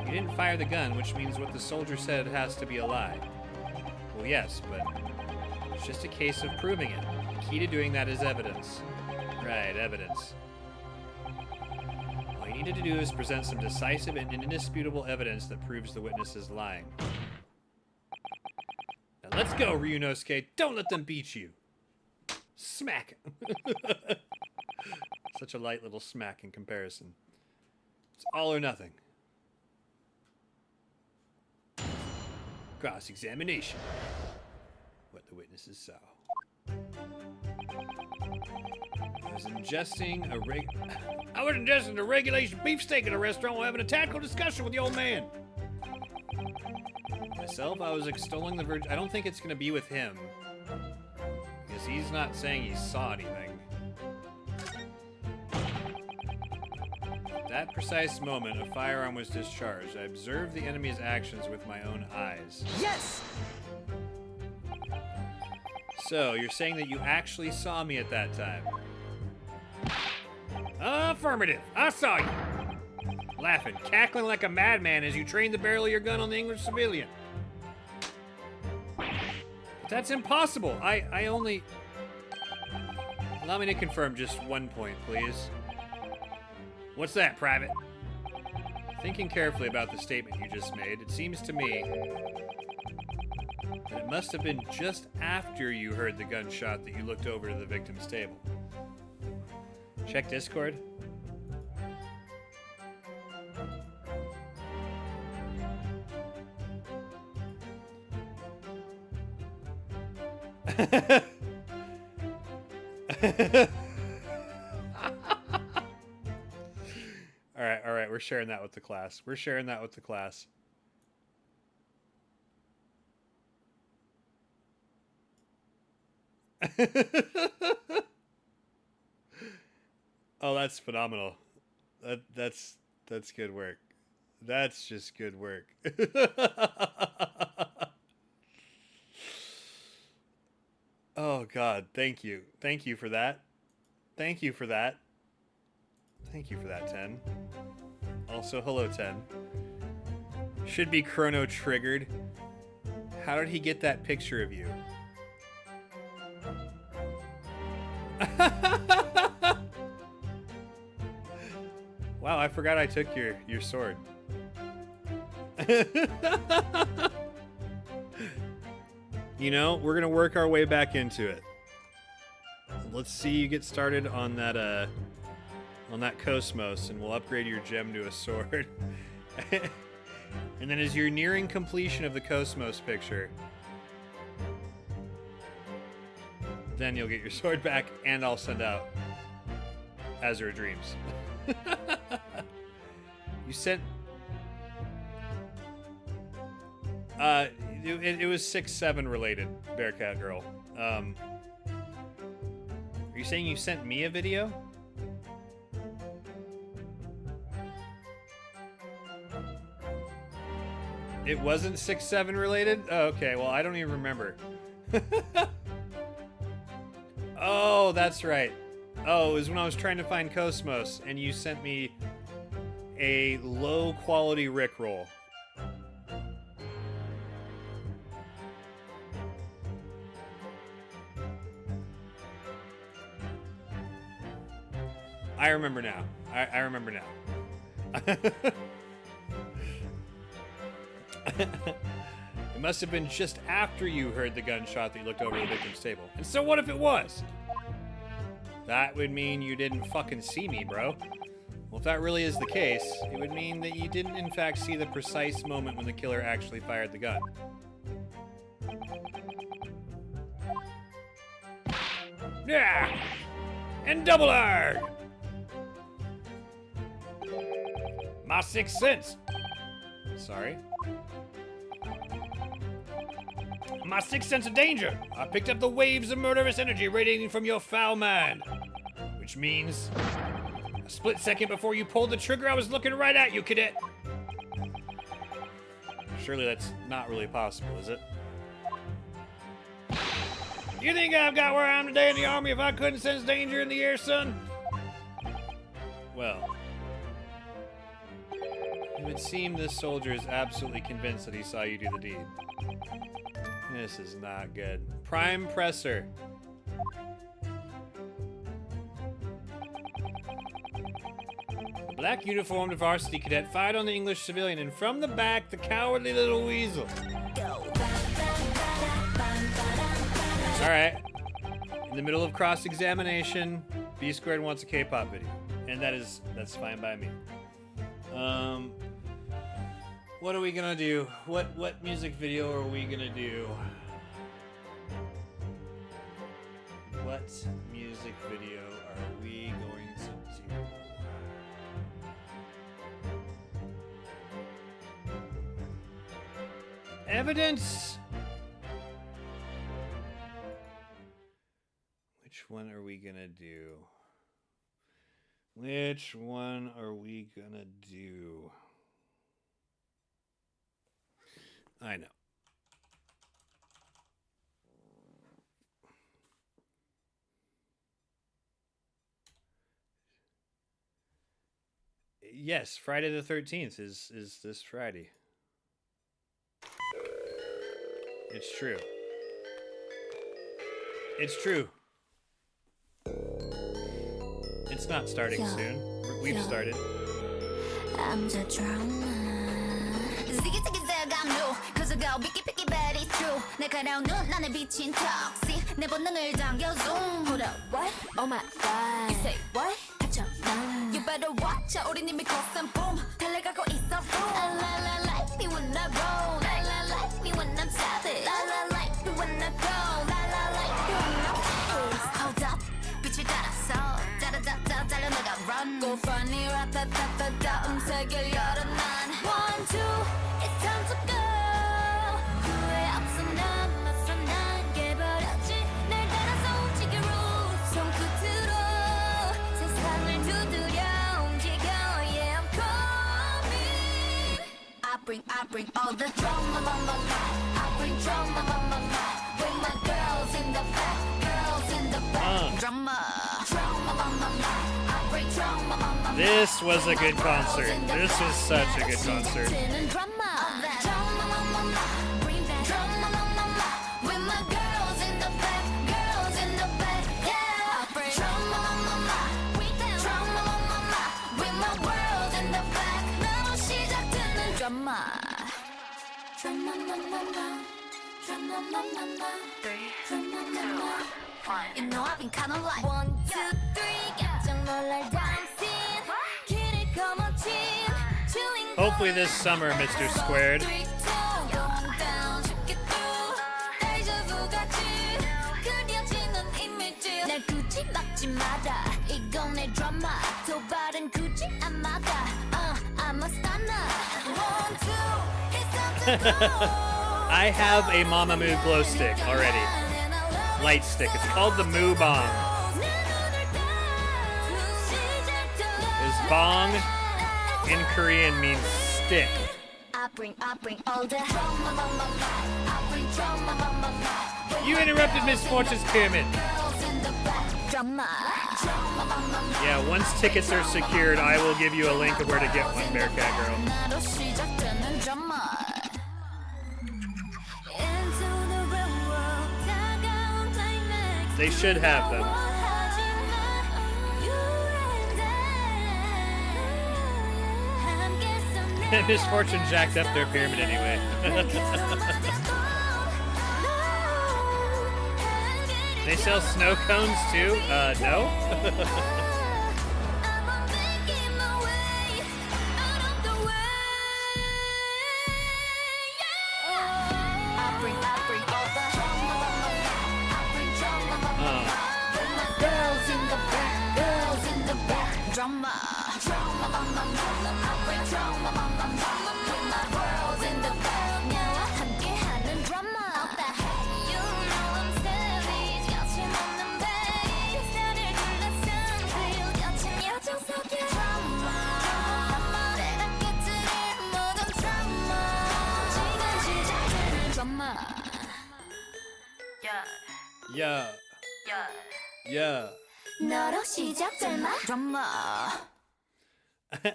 You didn't fire the gun, which means what the soldier said has to be a lie. Well, yes, but it's just a case of proving it. The key to doing that is evidence. Right, evidence. All you needed to do is present some decisive and indisputable evidence that proves the witness is lying. Now let's go, Ryunosuke. Don't let them beat you. Smack. Such a light little smack in comparison. It's all or nothing. Cross-examination. What the witnesses saw. I was ingesting a regulation beefsteak at a restaurant while having a tactical discussion with the old man. Myself, I was extolling the virgin. I don't think it's going to be with him. Because he's not saying he saw anything. At that precise moment, a firearm was discharged. I observed the enemy's actions with my own eyes. Yes! So, you're saying that you actually saw me at that time? Affirmative. I saw you. Laughing, cackling like a madman as you trained the barrel of your gun on the English civilian. But that's impossible. I only... Allow me to confirm just one point, please. What's that, Private? Thinking carefully about the statement you just made, it seems to me that it must have been just after you heard the gunshot that you looked over to the victim's table. Check Discord. All right, we're sharing that with the class. We're sharing that with the class. Oh, that's phenomenal. That's good work. That's just good work. Oh God, thank you. Thank you for that. Thank you for that. Thank you for that, 10. Also, hello, 10. Should be chrono triggered. How did he get that picture of you? Wow, I forgot I took your sword. You know, we're gonna work our way back into it. Let's see you get started on that Cosmos, and we'll upgrade your gem to a sword. And then as you're nearing completion of the Cosmos picture, then you'll get your sword back, and I'll send out Azure Dreams. You sent... It was 6-7 related, Bearcat Girl. Are you saying you sent me a video? It wasn't 6-7 related? Oh, okay, well, I don't even remember. Oh, that's right. Oh, it was when I was trying to find Cosmos, and you sent me a low-quality Rickroll. I remember now. I remember now. It must have been just after you heard the gunshot that you looked over the victim's table. And so what if it was? That would mean you didn't fucking see me, bro. Well, if that really is the case, it would mean that you didn't in fact see the precise moment when the killer actually fired the gun. Yeah! And double R! My sixth sense! Sorry? My sixth sense of danger! I picked up the waves of murderous energy radiating from your foul mind. Which means, a split second before you pulled the trigger, I was looking right at you, cadet! Surely that's not really possible, is it? You think I've got where I am today in the army if I couldn't sense danger in the air, son? Well, it would seem this soldier is absolutely convinced that he saw you do the deed. This is not good. Prime Presser. The Black uniformed varsity cadet fired on the English civilian, and from the back, the cowardly little weasel. Alright. In the middle of cross-examination, B Squared wants a K-pop video. And that's fine by me. What are we gonna do? What music video are we gonna do? What music video are we going to do? Evidence! Which one are we gonna do? Which one are we gonna do? I know. Yes, Friday the 13th is this Friday. It's true. It's true. It's not starting soon. We've started. I'm the drama. Ziggy ziggy zag, I'm new. Cause I go picky picky bad, it's true. 날카로운 눈, 나는 비친 턱시. 내 본능을 당겨 zoom. Hold up, what? Oh my god. You say what? 닥쳐, 난. You better watch out. 우린 이미 cross and boom. 달려가고 있어, boom. La la la, like me when I roll. La la, like me when I'm savage. La la, like me when I go. La la, like me when I'm pissed. Hold up, 빛을 따라서. 짜라짜짜 달려나가 run. Go funny, ratatata. 음색을 열어 난. 1, 2, it's time to go. 후회 없어 난 맞서 난 깨버렸지. 날 따라서 움직여 roots. 손끝으로 세상을 두드려 움직여. Yeah, I'm coming. I bring all the drama, mama. I bring drama, mama. With my girls in the back, girls in the back. Drama, mama. I bring drama, mama. This was a good concert. This was such a good concert. You know I've been kinda like 1, 2, 3 깜짝 놀랄 dancing 길을 거머쥔 Hopefully this summer, Mr. Squared. 날 굳이 막지 마라 이건 내 드라마 도발은 굳이 안 막아 I'm a stunner 1, 2 it's time to go I have a Mamamoo glow stick already. Light stick. It's called the Moo Bong. Is bong in Korean means stick. I bring all the You interrupted Miss Fortune's pyramid. drama Yeah, once tickets are secured, I will give you a link of where to get one, Bearcat Girl. 나로 시작되는 drama They should have them. Miss Fortune jacked up their pyramid anyway. They sell snow cones too? No? Drama. 나와 함께하는 drama. You know I'm savage. 거침없는 bass. 나를 둘러싼 feel. 거친 여정 속의 drama. 내가 깨뜨린 모든 drama. 지금 시작되는 drama. Yeah. Yeah. 너로 시작될 마 drama.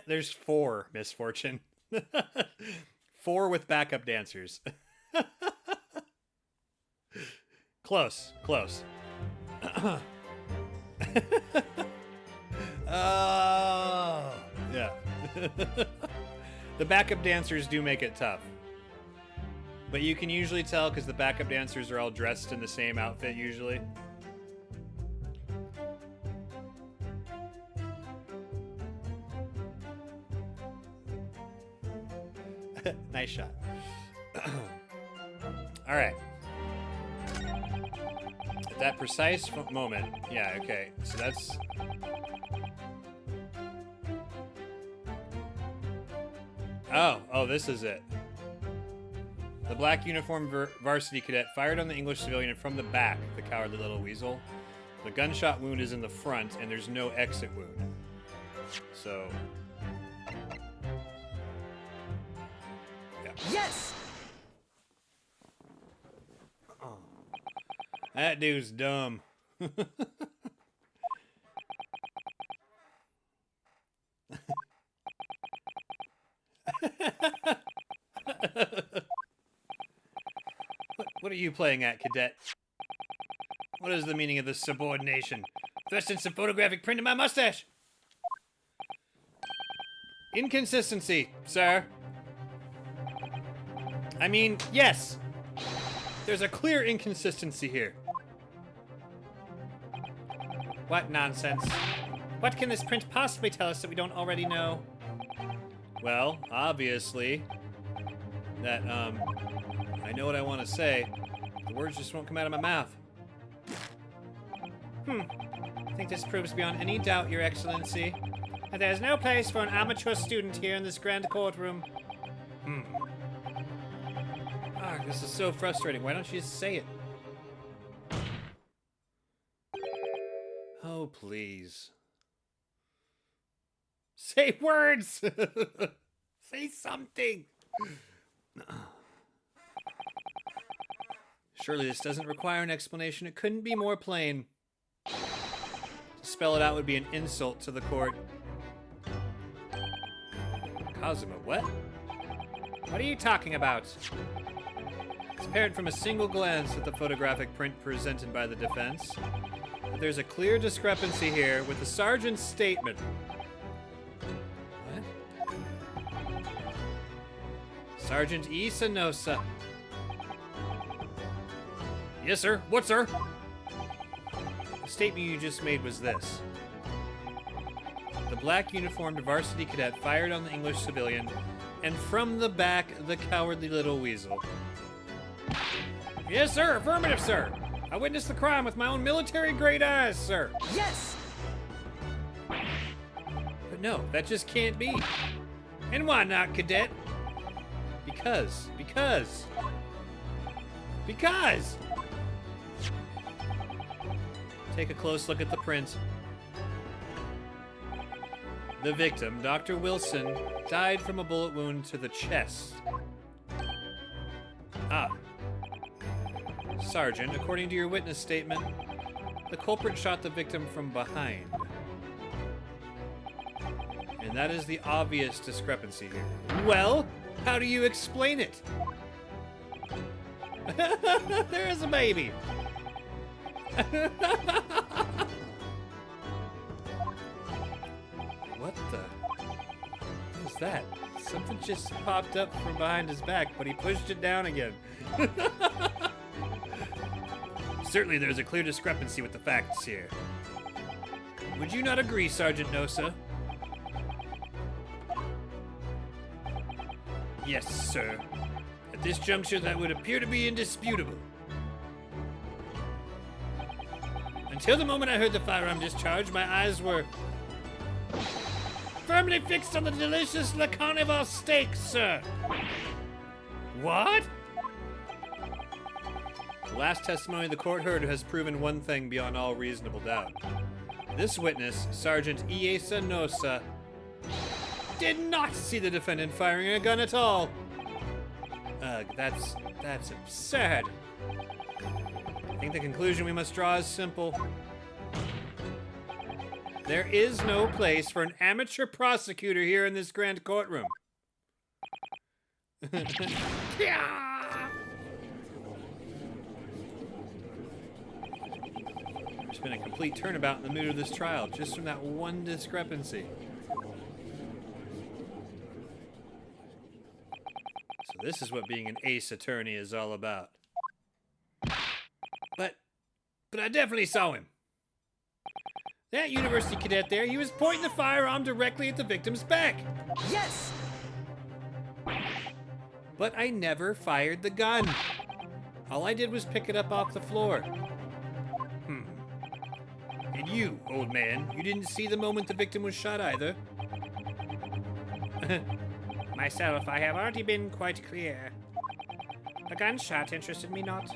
There's 4, Miss Fortune. 4 with backup dancers. Close. Oh, Yeah. The backup dancers do make it tough. But you can usually tell because the backup dancers are all dressed in the same outfit usually. Nice shot. All right. At that precise moment. Yeah, okay. So that's... Oh, this is it. The black uniformed varsity cadet fired on the English civilian from the back, the cowardly little weasel. The gunshot wound is in the front, and there's no exit wound. So... yeah. Yes! That dude's dumb. What are you playing at, cadet? What is the meaning of this subordination? Thrusting some photographic print in my mustache! Inconsistency, sir. I mean, yes. There's a clear inconsistency here. What nonsense? What can this print possibly tell us that we don't already know? Well, obviously, that, I know what I want to say. The words just won't come out of my mouth. I think this proves beyond any doubt, Your Excellency, that there is no place for an amateur student here in this grand courtroom. This is so frustrating. Why don't you just say it? Oh, please. Say words! Say something! Surely this doesn't require an explanation. It couldn't be more plain. To spell it out would be an insult to the court. Kazuma, what? What are you talking about? It's apparent from a single glance at the photographic print presented by the defense that there's a clear discrepancy here with the sergeant's statement. What? Sergeant E. Sanosa. Yes, sir. What, sir? The statement you just made was this. The black uniformed varsity cadet fired on the English civilian, and from the back, the cowardly little weasel. Yes, sir. Affirmative, sir. I witnessed the crime with my own military-grade eyes, sir. Yes! But no, that just can't be. And why not, cadet? Because. Take a close look at the print. The victim, Dr. Wilson, died from a bullet wound to the chest. Sergeant, according to your witness statement, the culprit shot the victim from behind. And that is the obvious discrepancy here. Well, how do you explain it? There is a baby. What was that? Something just popped up from behind his back, but he pushed it down again. Certainly there's a clear discrepancy with the facts here. Would you not agree, Sergeant Nosa? Yes, sir. At this juncture, that would appear to be indisputable. Until the moment I heard the firearm discharge, my eyes were firmly fixed on the delicious Le Carnival steak, sir. What? The last testimony the court heard has proven one thing beyond all reasonable doubt. This witness, Sergeant Iesa Nosa, did not see the defendant firing a gun at all. Ugh, that's absurd. I think the conclusion we must draw is simple. There is no place for an amateur prosecutor here in this grand courtroom. There's been a complete turnabout in the mood of this trial, just from that one discrepancy. this is what being an ace attorney is all about. But I definitely saw him. That university cadet there, he was pointing the firearm directly at the victim's back. Yes! But I never fired the gun. All I did was pick it up off the floor. And you, old man, you didn't see the moment the victim was shot either? Myself, I have already been quite clear. The gunshot interested me not.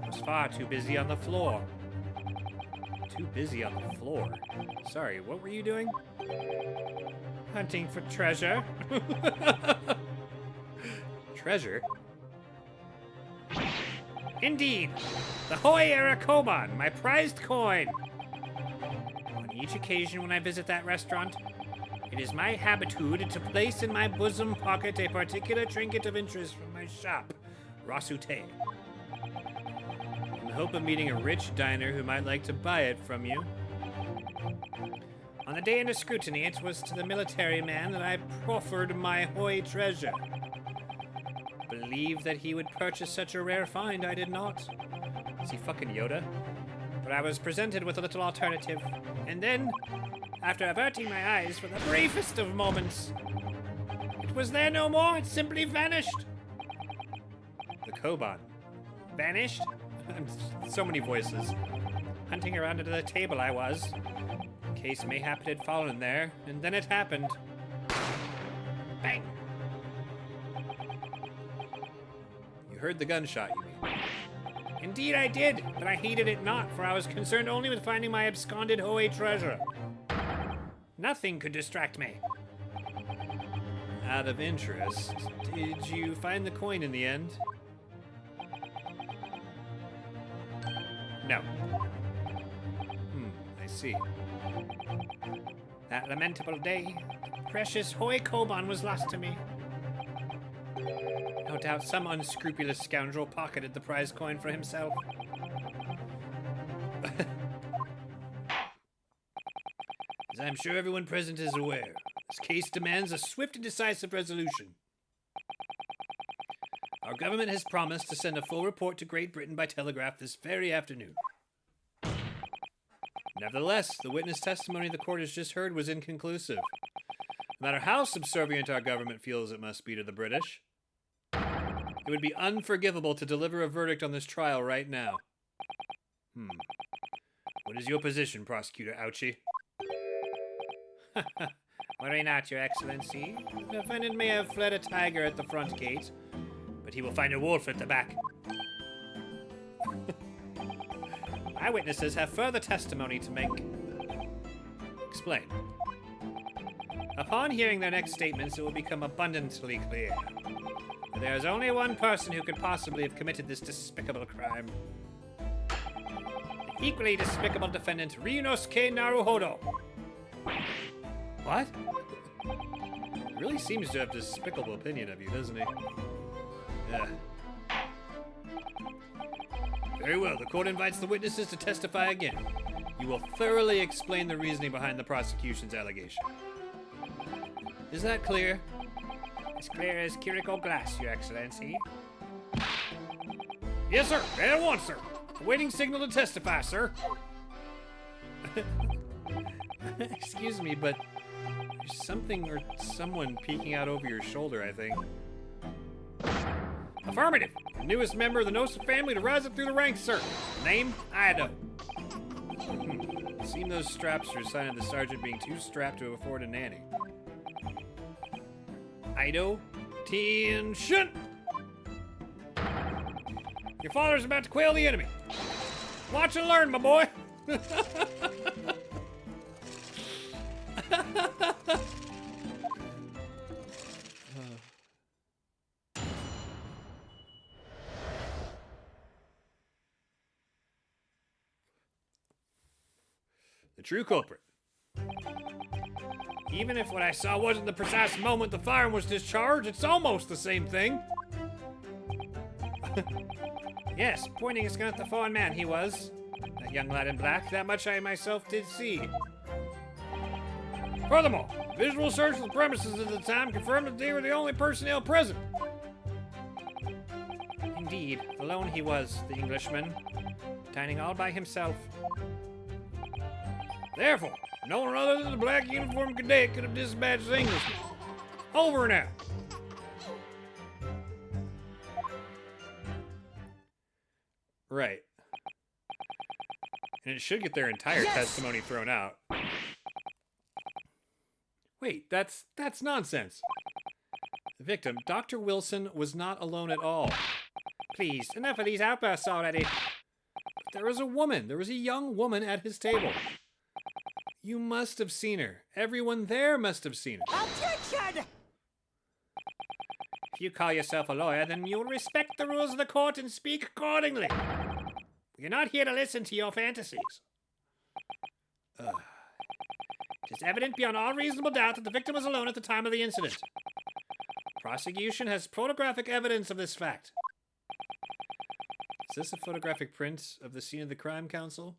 I was far too busy on the floor. Too busy on the floor? Sorry, what were you doing? Hunting for treasure. Treasure? Indeed! The Hoi era Koban, my prized coin! On each occasion when I visit that restaurant, it is my habitude to place in my bosom pocket a particular trinket of interest from my shop, Rasute, in the hope of meeting a rich diner who might like to buy it from you. On the day under scrutiny, it was to the military man that I proffered my Hoi treasure. Believe that he would purchase such a rare find, I did not. Is he fucking Yoda? But I was presented with a little alternative, and then, after averting my eyes for the briefest of moments, it was there no more, it simply vanished. The Koban. Vanished? So many voices. Hunting around under the table I was. In case mayhap it had fallen there, and then it happened. Bang! You heard the gunshot, you mean? Indeed I did, but I heeded it not, for I was concerned only with finding my absconded Hoi treasure. Nothing could distract me. Out of interest, did you find the coin in the end? No. I see. That lamentable day, the precious Hoi Koban was lost to me. No doubt some unscrupulous scoundrel pocketed the prize coin for himself. As I'm sure everyone present is aware, this case demands a swift and decisive resolution. Our government has promised to send a full report to Great Britain by telegraph this very afternoon. Nevertheless, the witness testimony the court has just heard was inconclusive. No matter how subservient our government feels it must be to the British, it would be unforgivable to deliver a verdict on this trial right now. What is your position, Prosecutor Ouchie? Worry not, Your Excellency. The defendant may have fled a tiger at the front gate, but he will find a wolf at the back. Eyewitnesses have further testimony to make. Explain. Upon hearing their next statements, it will become abundantly clear that there is only one person who could possibly have committed this despicable crime. The equally despicable defendant, Ryunosuke Naruhodo. What? He really seems to have a despicable opinion of you, doesn't he? Yeah. Very well, the court invites the witnesses to testify again. You will thoroughly explain the reasoning behind the prosecution's allegation. Is that clear? As clear as Kiriko glass, Your Excellency. Yes, sir. At once, sir. Awaiting signal to testify, sir. Excuse me, but there's something or someone peeking out over your shoulder, I think. Affirmative. The newest member of the Nosa family to rise up through the ranks, sir. Name, Ido. Seem those straps are a sign of the sergeant being too strapped to afford a nanny. Ido, attention! Your father's about to quail the enemy. Watch and learn, my boy. The true culprit. Even if what I saw wasn't the precise moment the firearm was discharged, it's almost the same thing. Yes, pointing his gun at the fallen man he was. That young lad in black, that much I myself did see. Furthermore, visual search of the premises at the time confirmed that they were the only personnel present. Indeed, alone he was, the Englishman, dining all by himself. Therefore, no one other than the black uniformed cadet could have dispatched the Englishman. Over now. Right. And it should get their entire testimony thrown out. Wait, that's nonsense. The victim, Dr. Wilson, was not alone at all. Please, enough of these outbursts already. There was a woman. There was a young woman at his table. You must have seen her. Everyone there must have seen her. Objection! If you call yourself a lawyer, then you'll respect the rules of the court and speak accordingly. We're not here to listen to your fantasies. It is evident beyond all reasonable doubt that the victim was alone at the time of the incident. Prosecution has photographic evidence of this fact. Is this a photographic print of the scene of the crime, counsel?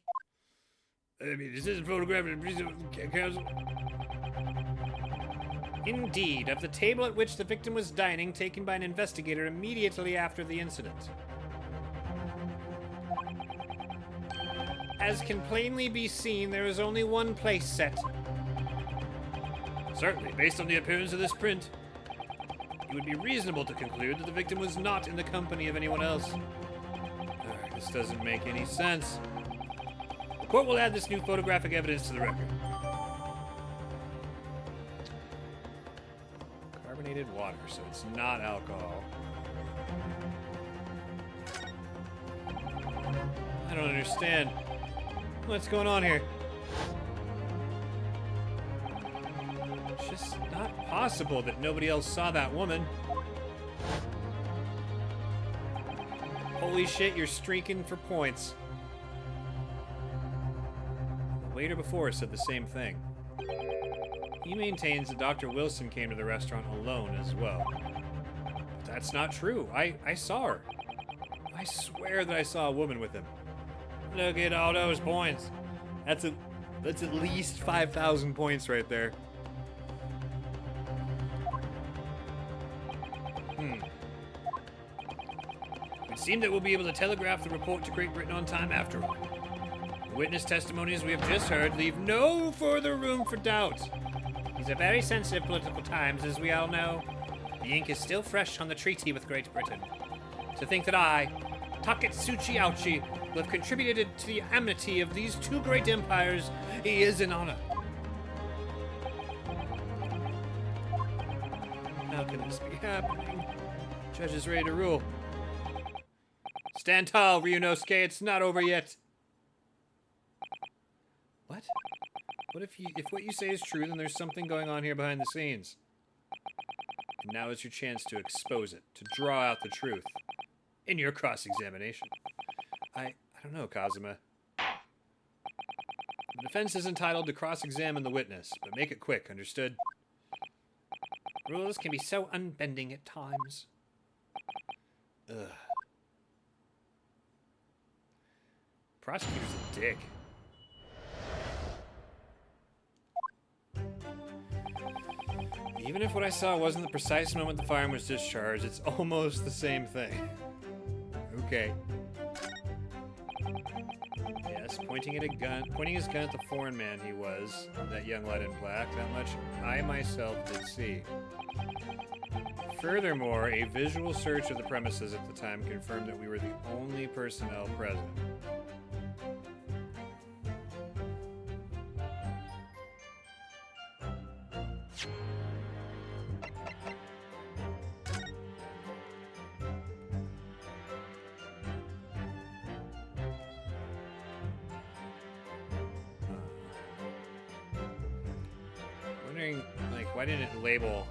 I mean, is this a photographic print of the counsel? Indeed, of the table at which the victim was dining, taken by an investigator immediately after the incident. As can plainly be seen, there is only one place set. Certainly, based on the appearance of this print, it would be reasonable to conclude that the victim was not in the company of anyone else. This doesn't make any sense. The court will add this new photographic evidence to the record. Carbonated water, so it's not alcohol. I don't understand. What's going on here? It's just not possible that nobody else saw that woman. Holy shit, you're streaking for points. The waiter before said the same thing. He maintains that Dr. Wilson came to the restaurant alone as well. But that's not true. I saw her. I swear that I saw a woman with him. Look at all those points. That's at least 5,000 points right there. It seems that we'll be able to telegraph the report to Great Britain on time after all. The witness testimonies we have just heard leave no further room for doubt. These are very sensitive political times, as we all know. The ink is still fresh on the treaty with Great Britain. To think that I, Taketsuchi Auchi, will have contributed to the amity of these two great empires is an honor. How can this be happening? Judge is ready to rule. Stand tall, Ryunosuke, it's not over yet. What? What if what you say is true, then there's something going on here behind the scenes? And now is your chance to expose it, to draw out the truth. In your cross-examination. I don't know, Kazuma. The defense is entitled to cross-examine the witness, but make it quick, understood? Rules can be so unbending at times. Ugh. Prosecutor's a dick. Even if what I saw wasn't the precise moment the firearm was discharged, it's almost the same thing. Okay. Yes, pointing his gun at the foreign man he was, that young lad in black, that much I myself did see. Furthermore, a visual search of the premises at the time confirmed that we were the only personnel present. Wondering, like, why didn't it label?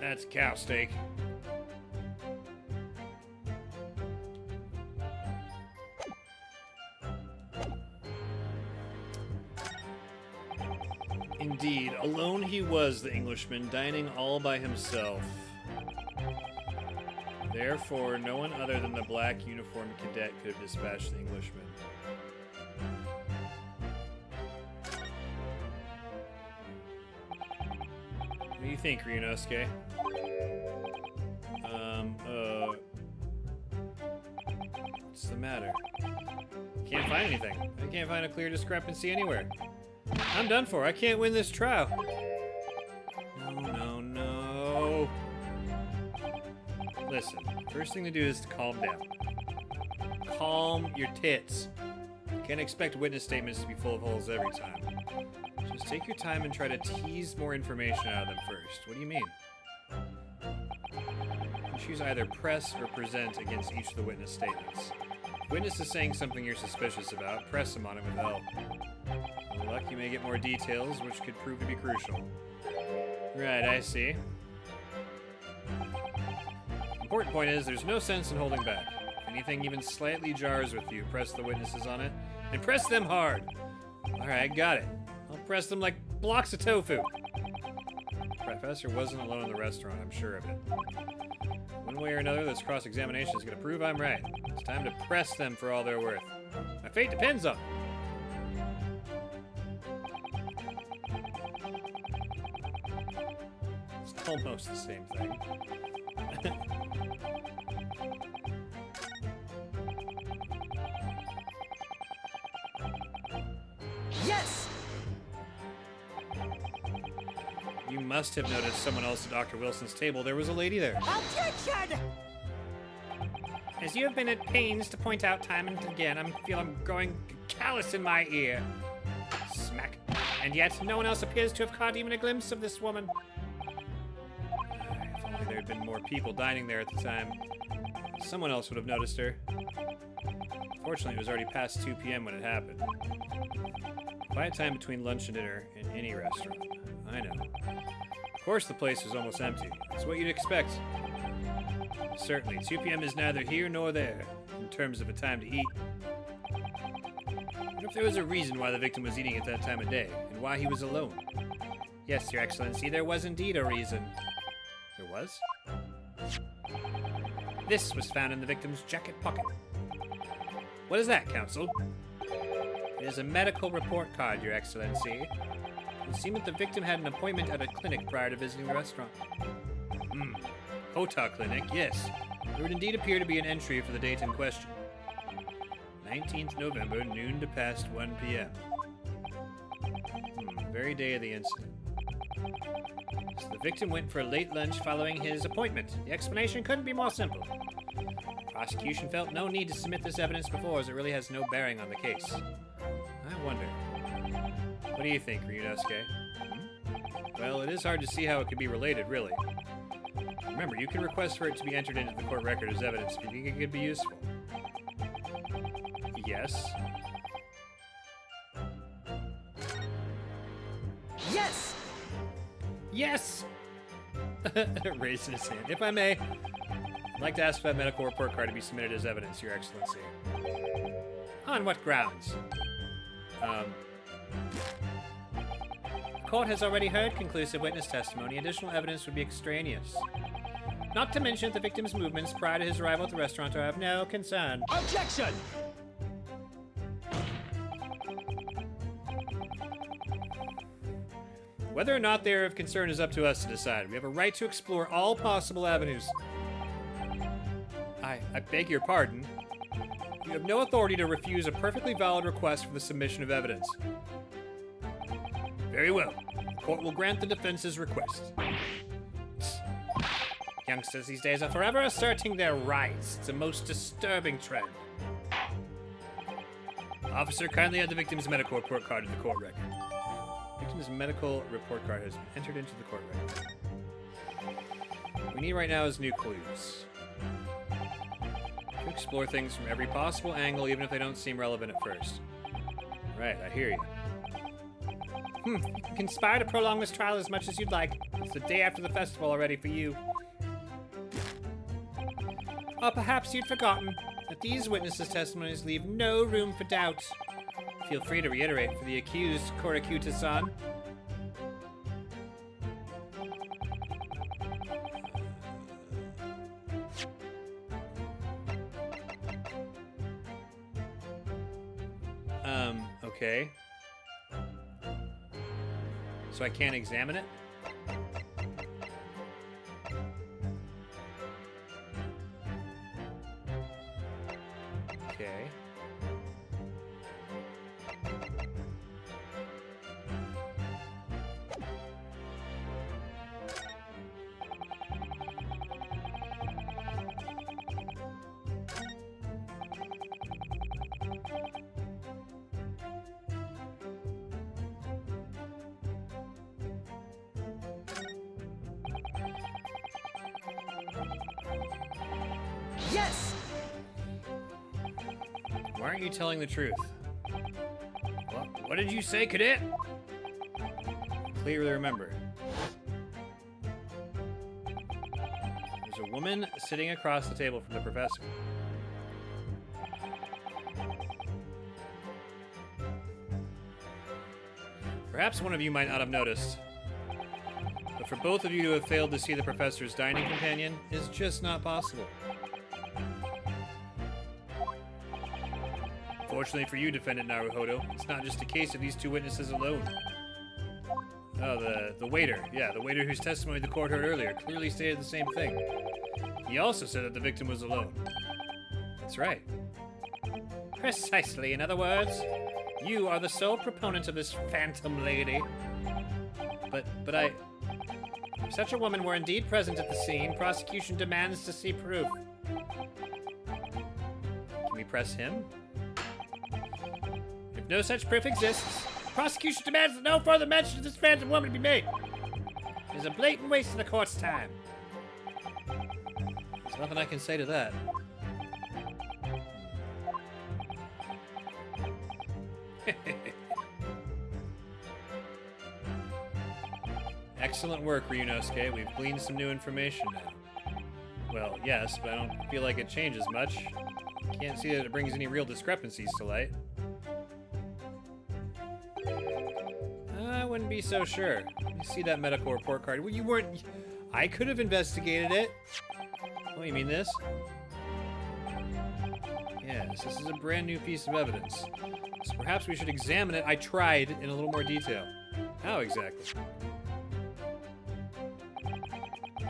That's cow steak. Indeed, alone he was, the Englishman, dining all by himself. Therefore, no one other than the black uniformed cadet could have dispatched the Englishman. What do you think, Ryunosuke? What's the matter? Can't find anything. I can't find a clear discrepancy anywhere. I'm done for. I can't win this trial. No. Listen, first thing to do is to calm down. Calm your tits. You can't expect witness statements to be full of holes every time. Just take your time and try to tease more information out of them first. What do you mean? You choose either press or present against each of the witness statements. If witness is saying something you're suspicious about, press them on it with help. With luck, you may get more details, which could prove to be crucial. Right, I see. Important point is, there's no sense in holding back. If anything even slightly jars with you, press the witnesses on it, and press them hard! Alright, got it. I'll press them like blocks of tofu. The professor wasn't alone in the restaurant, I'm sure of it. One way or another, this cross-examination is going to prove I'm right. It's time to press them for all they're worth. My fate depends on it. It's almost the same thing. Yes! You must have noticed someone else at Dr. Wilson's table. There was a lady there. Objection! As you have been at pains to point out time and again, I feel I'm growing callous in my ear. Smack. And yet, no one else appears to have caught even a glimpse of this woman. If only there had been more people dining there at the time. Someone else would have noticed her. Fortunately, it was already past 2 p.m. when it happened. Quiet time between lunch and dinner in any restaurant. I know. Of course the place was almost empty. It's what you'd expect. Certainly, 2 p.m. is neither here nor there, in terms of a time to eat. What if there was a reason why the victim was eating at that time of day, and why he was alone? Yes, Your Excellency, there was indeed a reason. There was? This was found in the victim's jacket pocket. What is that, Counsel? It is a medical report card, Your Excellency. It would seem that the victim had an appointment at a clinic prior to visiting the restaurant. Hota Clinic, yes. There would indeed appear to be an entry for the date in question. 19th November, noon to past 1 p.m. Very day of the incident. So the victim went for a late lunch following his appointment. The explanation couldn't be more simple. The prosecution felt no need to submit this evidence before, as it really has no bearing on the case. I wonder. What do you think, Ryunosuke? Well, it is hard to see how it could be related, really. Remember, you can request for it to be entered into the court record as evidence if you think it could be useful. Yes? Yes! Yes! Raising his hand. If I may, I'd like to ask for that medical report card to be submitted as evidence, Your Excellency. On what grounds? The court has already heard conclusive witness testimony. Additional evidence would be extraneous. Not to mention that the victim's movements prior to his arrival at the restaurant are of no concern. Objection! Whether or not they are of concern is up to us to decide. We have a right to explore all possible avenues. I beg your pardon. You have no authority to refuse a perfectly valid request for the submission of evidence. Very well. The court will grant the defense's request. Youngsters these days are forever asserting their rights. It's a most disturbing trend. Officer, kindly add the victim's medical report card to the court record. Victim's medical report card has been entered into the court record. What we need right now is new clues. To explore things from every possible angle, even if they don't seem relevant at first. Right, I hear you. You can conspire to prolong this trial as much as you'd like. It's the day after the festival already for you. Or perhaps you'd forgotten that these witnesses' testimonies leave no room for doubt. Feel free to reiterate for the accused, Korakuta-san. Okay. So I can't examine it? Okay. Yes! Why aren't you telling the truth? What did you say, cadet? Clearly remember. There's a woman sitting across the table from the professor. Perhaps one of you might not have noticed, but for both of you to have failed to see the professor's dining companion is just not possible. Fortunately for you, Defendant Naruhodo, it's not just a case of these two witnesses alone. Oh, the waiter. Yeah, the waiter whose testimony the court heard earlier clearly stated the same thing. He also said that the victim was alone. That's right. Precisely. In other words, you are the sole proponent of this phantom lady. But if such a woman were indeed present at the scene, prosecution demands to see proof. Can we press him? If no such proof exists, prosecution demands that no further mention of this phantom woman be made. It is a blatant waste of the court's time. There's nothing I can say to that. Excellent work, Ryunosuke. We've gleaned some new information now. Well, yes, but I don't feel like it changes much. Can't see that it brings any real discrepancies to light. I wouldn't be so sure. You see that medical report card? Well, you weren't... I could have investigated it. Oh, you mean this? Yes, this is a brand new piece of evidence. So perhaps we should examine it. I tried in a little more detail. How exactly?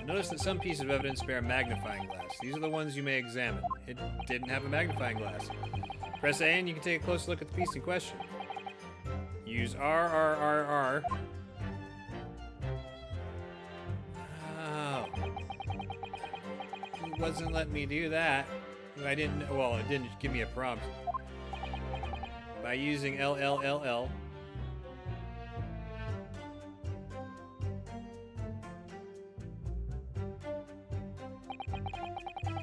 Notice that some pieces of evidence bear a magnifying glass. These are the ones you may examine. It didn't have a magnifying glass. Press A and you can take a close look at the piece in question. Use RRRR. Oh. It wasn't letting me do that. I didn't, well, it didn't give me a prompt. By using LLLL.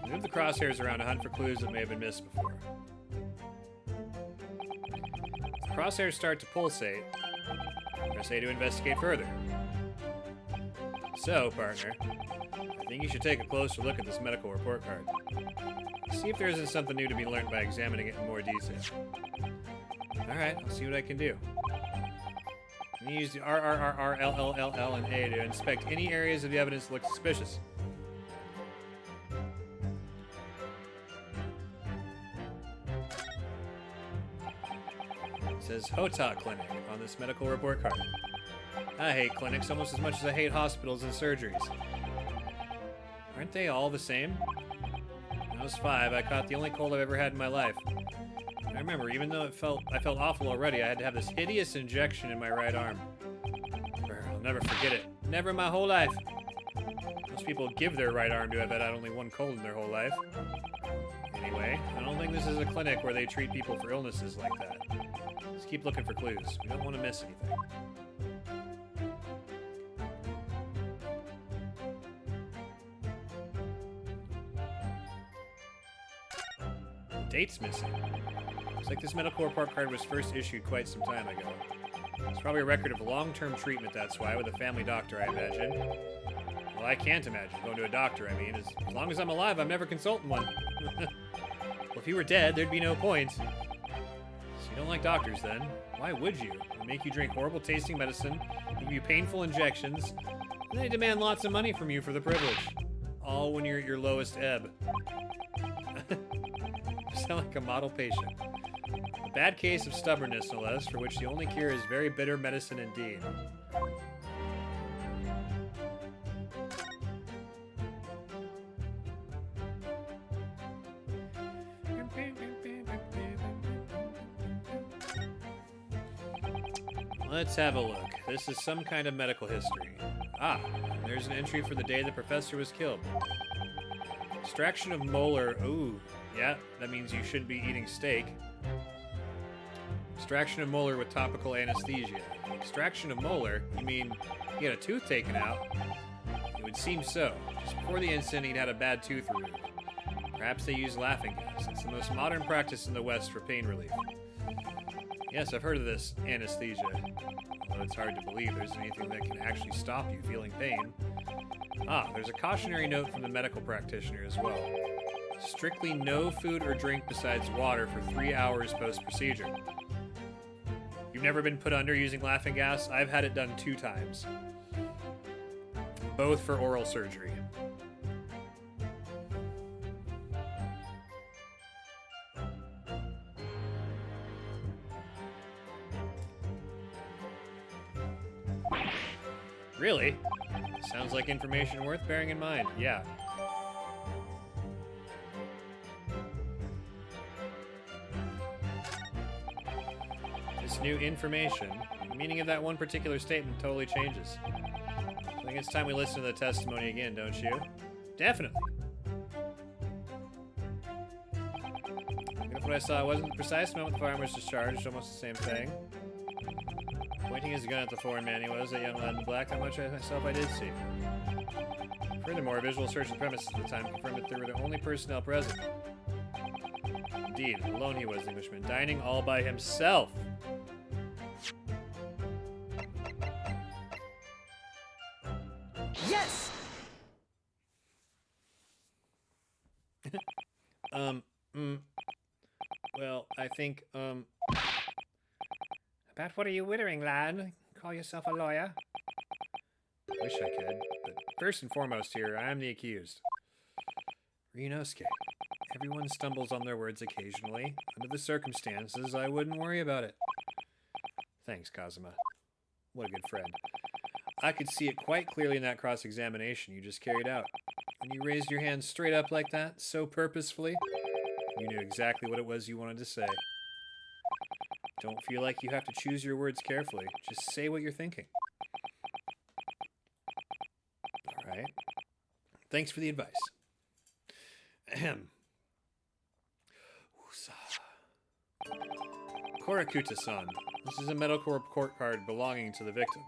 Move the crosshairs around to hunt for clues that may have been missed before. If the crosshairs start to pulsate, press A to investigate further. So, partner, I think you should take a closer look at this medical report card. See if there isn't something new to be learned by examining it in more detail. Alright, I'll see what I can do. I'm gonna use the RRRR, LLLL, and A to inspect any areas of the evidence that look suspicious. It says Hota Clinic on this medical report card. I hate clinics almost as much as I hate hospitals and surgeries. Aren't they all the same? When I was 5, I caught the only cold I've ever had in my life. I remember, even though I felt awful already, I had to have this hideous injection in my right arm. I'll never forget it. Never in my whole life. Most people give their right arm to have had only one cold in their whole life. Anyway, I don't think this is a clinic where they treat people for illnesses like that. Just keep looking for clues. We don't want to miss anything. The date's missing. Looks like this medical report card was first issued quite some time ago. It's probably a record of long-term treatment, that's why, with a family doctor, I imagine. Well, I can't imagine going to a doctor, I mean. As long as I'm alive, I'm never consulting one. Well, if you were dead, there'd be no point. So you don't like doctors, then? Why would you? They make you drink horrible-tasting medicine, give you painful injections, and they demand lots of money from you for the privilege. All when you're at your lowest ebb. You sound like a model patient. The Bad case of stubbornness, no less, for which the only cure is very bitter medicine indeed. Let's have a look. This is some kind of medical history. Ah, there's an entry for the day the professor was killed. Extraction of molar. Ooh, yeah, that means you shouldn't be eating steak. Extraction of molar with topical anesthesia. Extraction of molar? You mean he had a tooth taken out? It would seem so. Just before the incident, he'd had a bad tooth removed. Perhaps they use laughing gas. It's the most modern practice in the West for pain relief. Yes, I've heard of this anesthesia. Although it's hard to believe there's anything that can actually stop you feeling pain. Ah, there's a cautionary note from the medical practitioner as well. Strictly no food or drink besides water for 3 hours post-procedure. You've never been put under using laughing gas? I've had it done 2 times. Both for oral surgery. Really? Sounds like information worth bearing in mind. Yeah. This new information, the meaning of that one particular statement totally changes. I think it's time we listen to the testimony again, don't you? Definitely. Even if what I saw wasn't the precise moment the firearm was discharged, almost the same thing. Pointing his gun at the foreign man he was, that young lad in the black, how much I myself I did see. Furthermore, a visual search of the premises at the time confirmed that they were the only personnel present. Indeed, alone he was, the Englishman, dining all by himself. Yes! Well, I think, About what are you wittering, lad? Call yourself a lawyer? Wish I could, but first and foremost here, I am the accused. Ryunosuke, everyone stumbles on their words occasionally. Under the circumstances, I wouldn't worry about it. Thanks, Kazuma. What a good friend. I could see it quite clearly in that cross-examination you just carried out. When you raised your hand straight up like that, so purposefully, you knew exactly what it was you wanted to say. Don't feel like you have to choose your words carefully. Just say what you're thinking. All right. Thanks for the advice. Ahem. Korakuta-san. This is a medical report card belonging to the victim.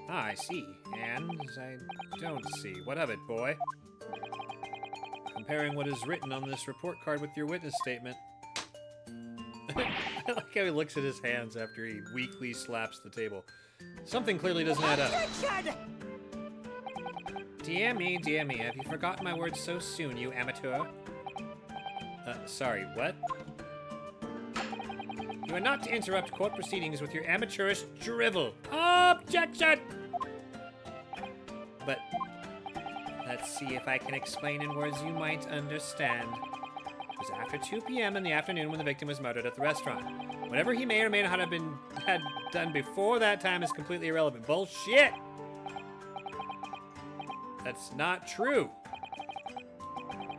Ah, I see. And I don't see. What of it, boy? Comparing what is written on this report card with your witness statement. I like how he looks at his hands after he weakly slaps the table. Something clearly doesn't add up. Dear me, have you forgotten my words so soon, you amateur? Sorry, what? You are not to interrupt court proceedings with your amateurish drivel. Objection! But let's see if I can explain in words you might understand. It was after 2 p.m. in the afternoon when the victim was murdered at the restaurant. Whatever he may or may not have had done before that time is completely irrelevant. Bullshit! That's not true.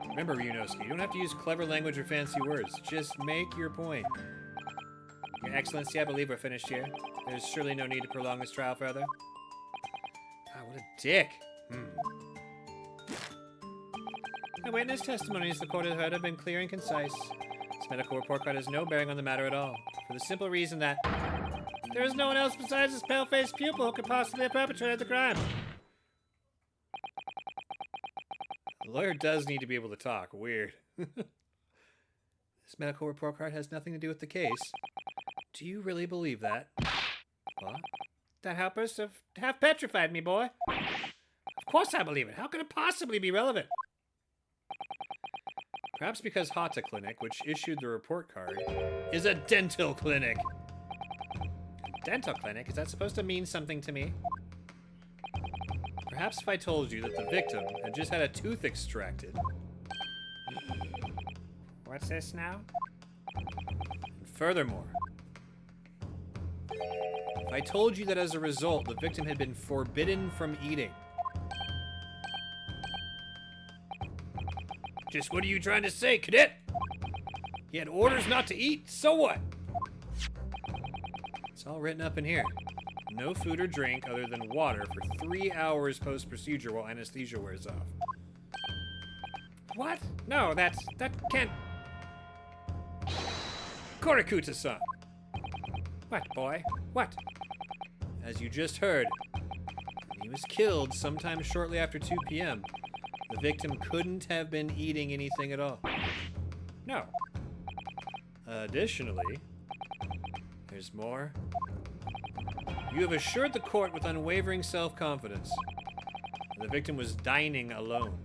Remember, Ryunosuke, you don't have to use clever language or fancy words. Just make your point. Your Excellency, I believe we're finished here. There's surely no need to prolong this trial further. God, what a dick. The witness testimonies the court has heard have been clear and concise. This medical report card has no bearing on the matter at all, for the simple reason that there is no one else besides this pale-faced pupil who could possibly have perpetrated the crime. The lawyer does need to be able to talk. Weird. This medical report card has nothing to do with the case. Do you really believe that? What? That helpers have petrified me, boy. Of course I believe it. How could it possibly be relevant? Perhaps because Hata Clinic, which issued the report card, is a dental clinic. Dental clinic? Is that supposed to mean something to me? Perhaps if I told you that the victim had just had a tooth extracted. What's this now? Furthermore, if I told you that as a result, the victim had been forbidden from eating. Just what are you trying to say, cadet? He had orders not to eat, so what? It's all written up in here. No food or drink other than water for 3 hours post-procedure while anesthesia wears off. What? No, that can't... Korakuta-san! What, boy? What? As you just heard, he was killed sometime shortly after 2 p.m. The victim couldn't have been eating anything at all. No. Additionally, there's more. You have assured the court with unwavering self-confidence the victim was dining alone.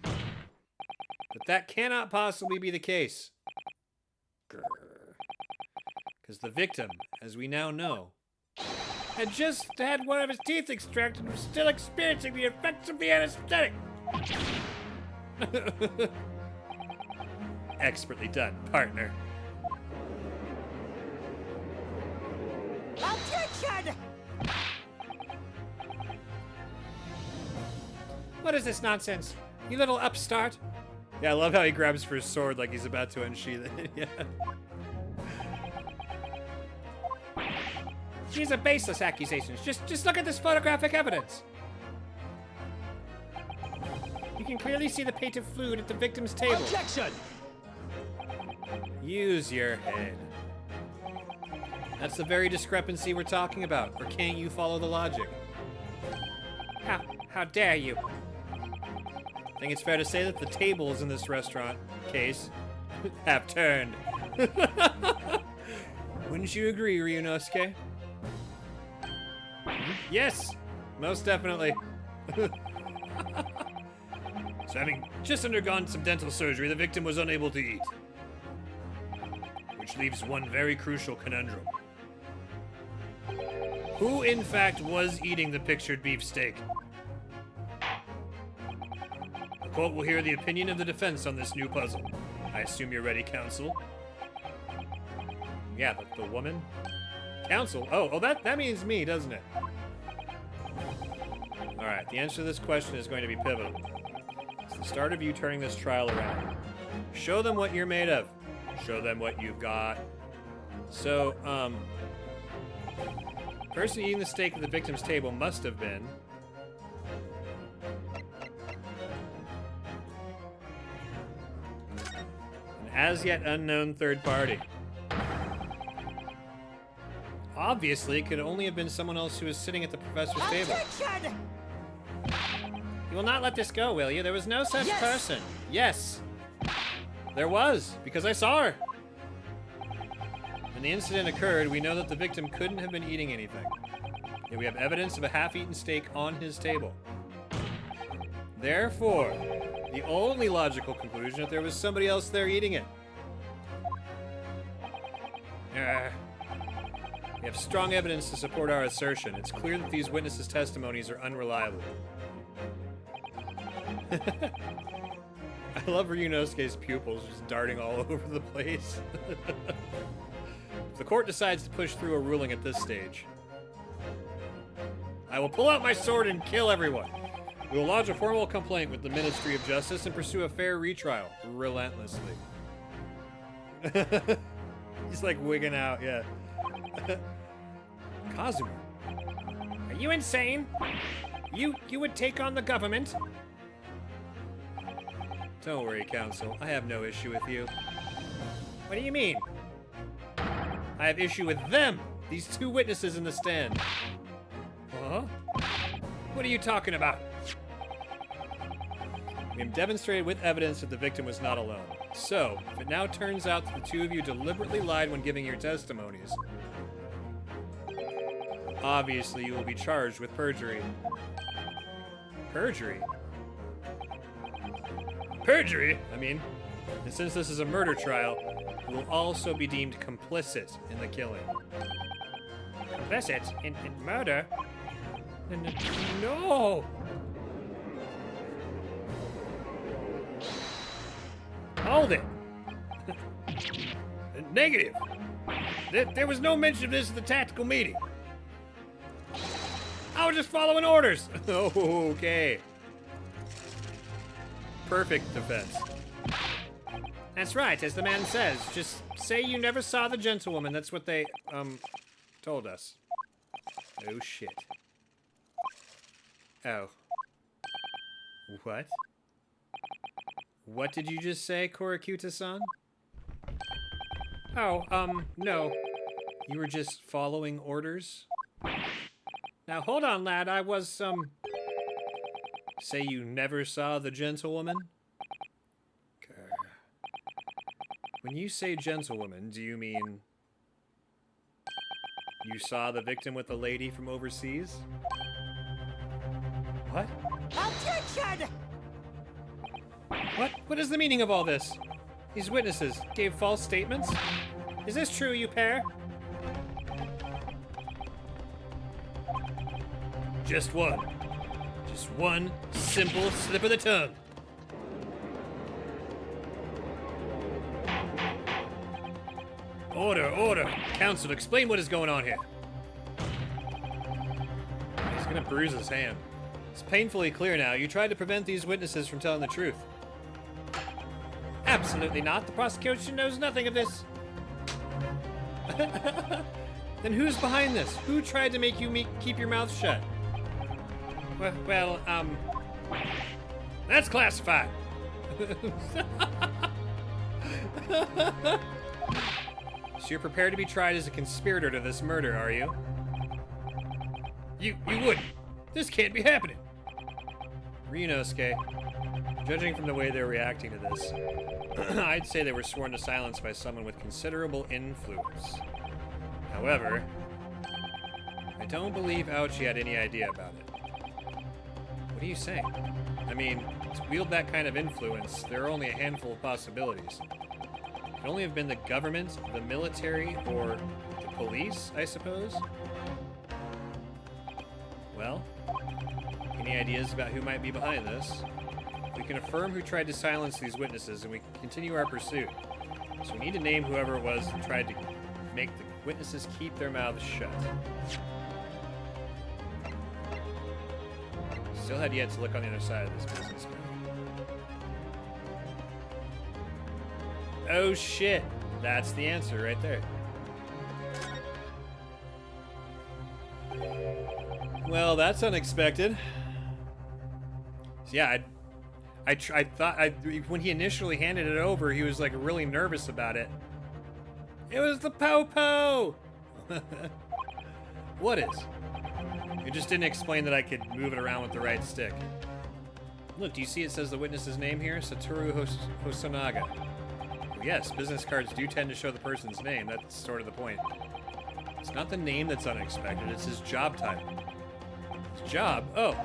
But that cannot possibly be the case. Because the victim, as we now know, had just had one of his teeth extracted and was still experiencing the effects of the anesthetic. Expertly done, partner. Objection! What is this nonsense? You little upstart. Yeah, I love how he grabs for his sword like he's about to unsheath it. Yeah. These are baseless accusations. Just look at this photographic evidence. You can clearly see the patent fluid at the victim's table. Objection! Use your head. That's the very discrepancy we're talking about. Or can't you follow the logic? How dare you? I think it's fair to say that the tables in this restaurant case have turned. Wouldn't you agree, Ryunosuke? Yes, most definitely. So having just undergone some dental surgery, the victim was unable to eat. Which leaves one very crucial conundrum. Who, in fact, was eating the pictured beefsteak? The court will hear the opinion of the defense on this new puzzle. I assume you're ready, counsel? Yeah, the woman? Counsel? Oh, that means me, doesn't it? Alright, the answer to this question is going to be pivotal. It's the start of you turning this trial around. Show them what you're made of. Show them what you've got. So, the person eating the steak at the victim's table must have been... an as-yet unknown third party. Obviously, it could only have been someone else who was sitting at the professor's table. Objection! You will not let this go, will you? There was no such person. Yes. There was, because I saw her. When the incident occurred, we know that the victim couldn't have been eating anything. Yet we have evidence of a half-eaten steak on his table. Therefore, the only logical conclusion is that there was somebody else there eating it. We have strong evidence to support our assertion. It's clear that these witnesses' testimonies are unreliable. I love Ryunosuke's pupils just darting all over the place. If the court decides to push through a ruling at this stage, I will pull out my sword and kill everyone. We will lodge a formal complaint with the Ministry of Justice and pursue a fair retrial relentlessly. He's like wigging out, yeah. Kazuma, are you insane? You would take on the government? Don't worry, counsel. I have no issue with you. What do you mean? I have issue with them! These two witnesses in the stand. Huh? What are you talking about? We have demonstrated with evidence that the victim was not alone. So, if it now turns out that the two of you deliberately lied when giving your testimonies, obviously you will be charged with perjury. Perjury? Perjury, I mean. And since this is a murder trial, you will also be deemed complicit in the killing. Complicit? In murder? No! Hold it! Negative! There was no mention of this at the tactical meeting. I was just following orders. Okay. Perfect defense. That's right, as the man says. Just say you never saw the gentlewoman. That's what they, told us. Oh, shit. Oh. What? What did you just say, Korakuta-san? Oh, no. You were just following orders? Now, hold on, lad. I was, Say you never saw the gentlewoman? When you say gentlewoman, do you mean you saw the victim with the lady from overseas? What? Objection! What is the meaning of all this? These witnesses gave false statements? Is this true, you pair? Just one. Just one simple slip of the tongue. Order, order. Counsel, explain what is going on here. He's gonna bruise his hand. It's painfully clear now. You tried to prevent these witnesses from telling the truth. Absolutely not. The prosecution knows nothing of this. Then who's behind this? Who tried to make you keep your mouth shut? Well, that's classified. So you're prepared to be tried as a conspirator to this murder, are you? You wouldn't. This can't be happening. Ryunosuke, judging from the way they're reacting to this, I'd say they were sworn to silence by someone with considerable influence. However, I don't believe Ouchi had any idea about it. What are you saying? I mean, to wield that kind of influence, there are only a handful of possibilities. It could only have been the government, the military, or the police, I suppose? Well, any ideas about who might be behind this? We can affirm who tried to silence these witnesses, and we can continue our pursuit. So we need to name whoever it was that tried to make the witnesses keep their mouths shut. Still had yet to look on the other side of this business. Oh shit! That's the answer right there. Well, that's unexpected. So yeah, I thought when he initially handed it over, he was like really nervous about it. It was the po-po! What is? It just didn't explain that I could move it around with the right stick. Look, do you see it says the witness's name here? Satoru Hosonaga. Well, yes, business cards do tend to show the person's name. That's sort of the point. It's not the name that's unexpected, it's his job title. His job? Oh.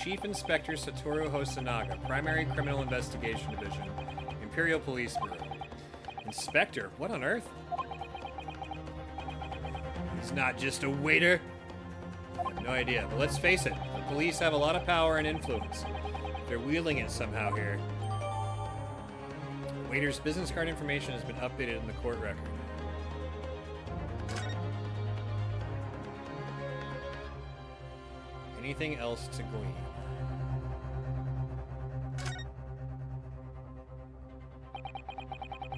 Chief Inspector Satoru Hosonaga, Primary Criminal Investigation Division, Imperial Police Bureau. Inspector? What on earth? He's not just a waiter. I have no idea, but let's face it, the police have a lot of power and influence. They're wielding it somehow here. Waiter's business card information has been updated in the court record. Anything else to glean?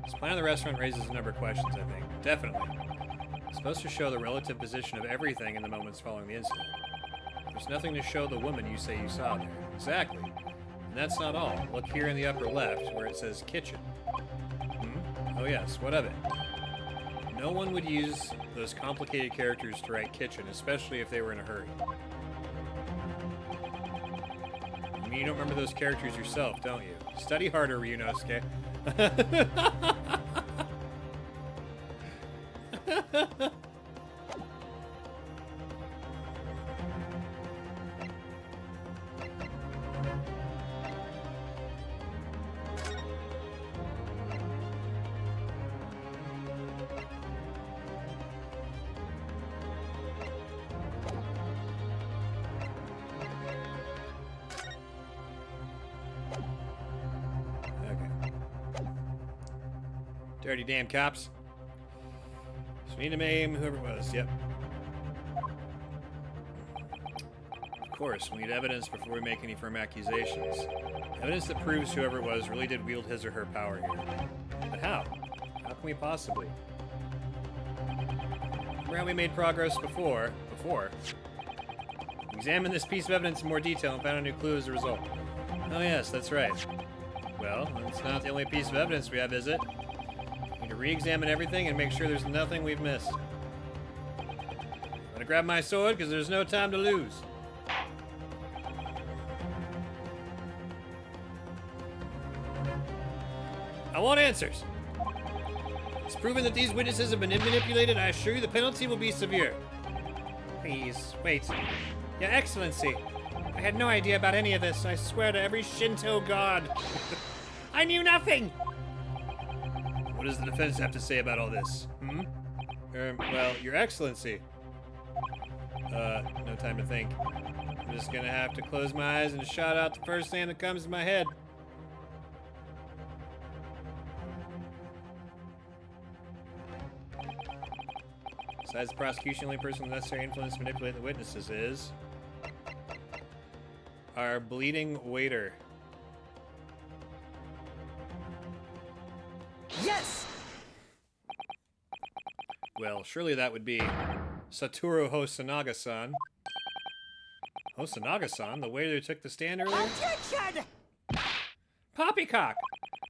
This plan of the restaurant raises a number of questions, I think. Definitely. It's supposed to show the relative position of everything in the moments following the incident. There's nothing to show the woman you say you saw there. Exactly. And that's not all. Look here in the upper left where it says kitchen. Oh yes, what of it? No one would use those complicated characters to write kitchen, especially if they were in a hurry. I mean, you don't remember those characters yourself, don't you? Study harder, Ryunosuke. Dirty damn cops. So we need to name whoever it was. Yep. Of course, we need evidence before we make any firm accusations. Evidence that proves whoever it was really did wield his or her power here. But how? How can we possibly? Remember how we made progress before? We examined this piece of evidence in more detail and found a new clue as a result. Oh yes, that's right. Well, it's not the only piece of evidence we have, is it? We need to re-examine everything and make sure there's nothing we've missed. I'm gonna grab my sword because there's no time to lose. I want answers. It's proven that these witnesses have been manipulated. I assure you the penalty will be severe. Please, wait. Your Excellency, I had no idea about any of this. I swear to every Shinto god. I knew nothing! What does the defense have to say about all this? Well, Your Excellency. No time to think. I'm just gonna have to close my eyes and shout out the first thing that comes to my head. Besides the prosecution, the only person with necessary influence to manipulate the witnesses is our bleeding waiter. Yes! Well, surely that would be Satoru Hosanaga-san. Hosanaga-san? The waiter who took the stand earlier? Objection! Poppycock!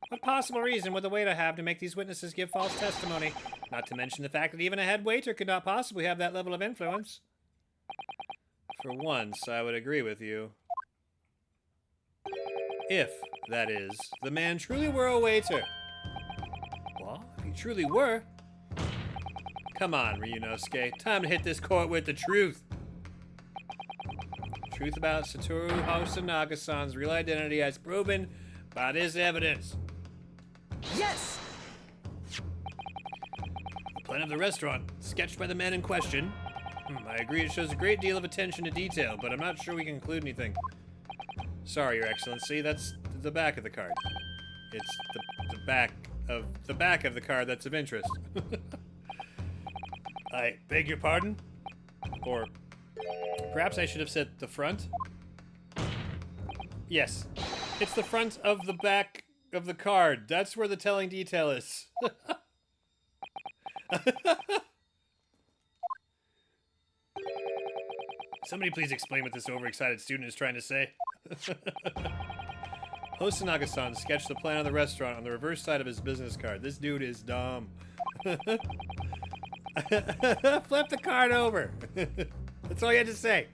What possible reason would the waiter have to make these witnesses give false testimony? Not to mention the fact that even a head waiter could not possibly have that level of influence. For once, I would agree with you. If, that is, the man truly were a waiter. Well, if he truly were... Come on, Ryunosuke. Time to hit this court with the truth. Truth about Satoru Hosanaga-san's real identity as proven by this evidence. Yes! The plan of the restaurant, sketched by the man in question. I agree it shows a great deal of attention to detail, but I'm not sure we can include anything. Sorry, Your Excellency, that's the back of the card. It's the back of the card that's of interest. I beg your pardon? Or perhaps I should have said the front? Yes, it's the front of the back of the card. That's where the telling detail is. Somebody please explain what this overexcited student is trying to say. Hosanaga-san sketched the plan of the restaurant on the reverse side of his business card. This dude is dumb. Flip the card over. That's all you had to say.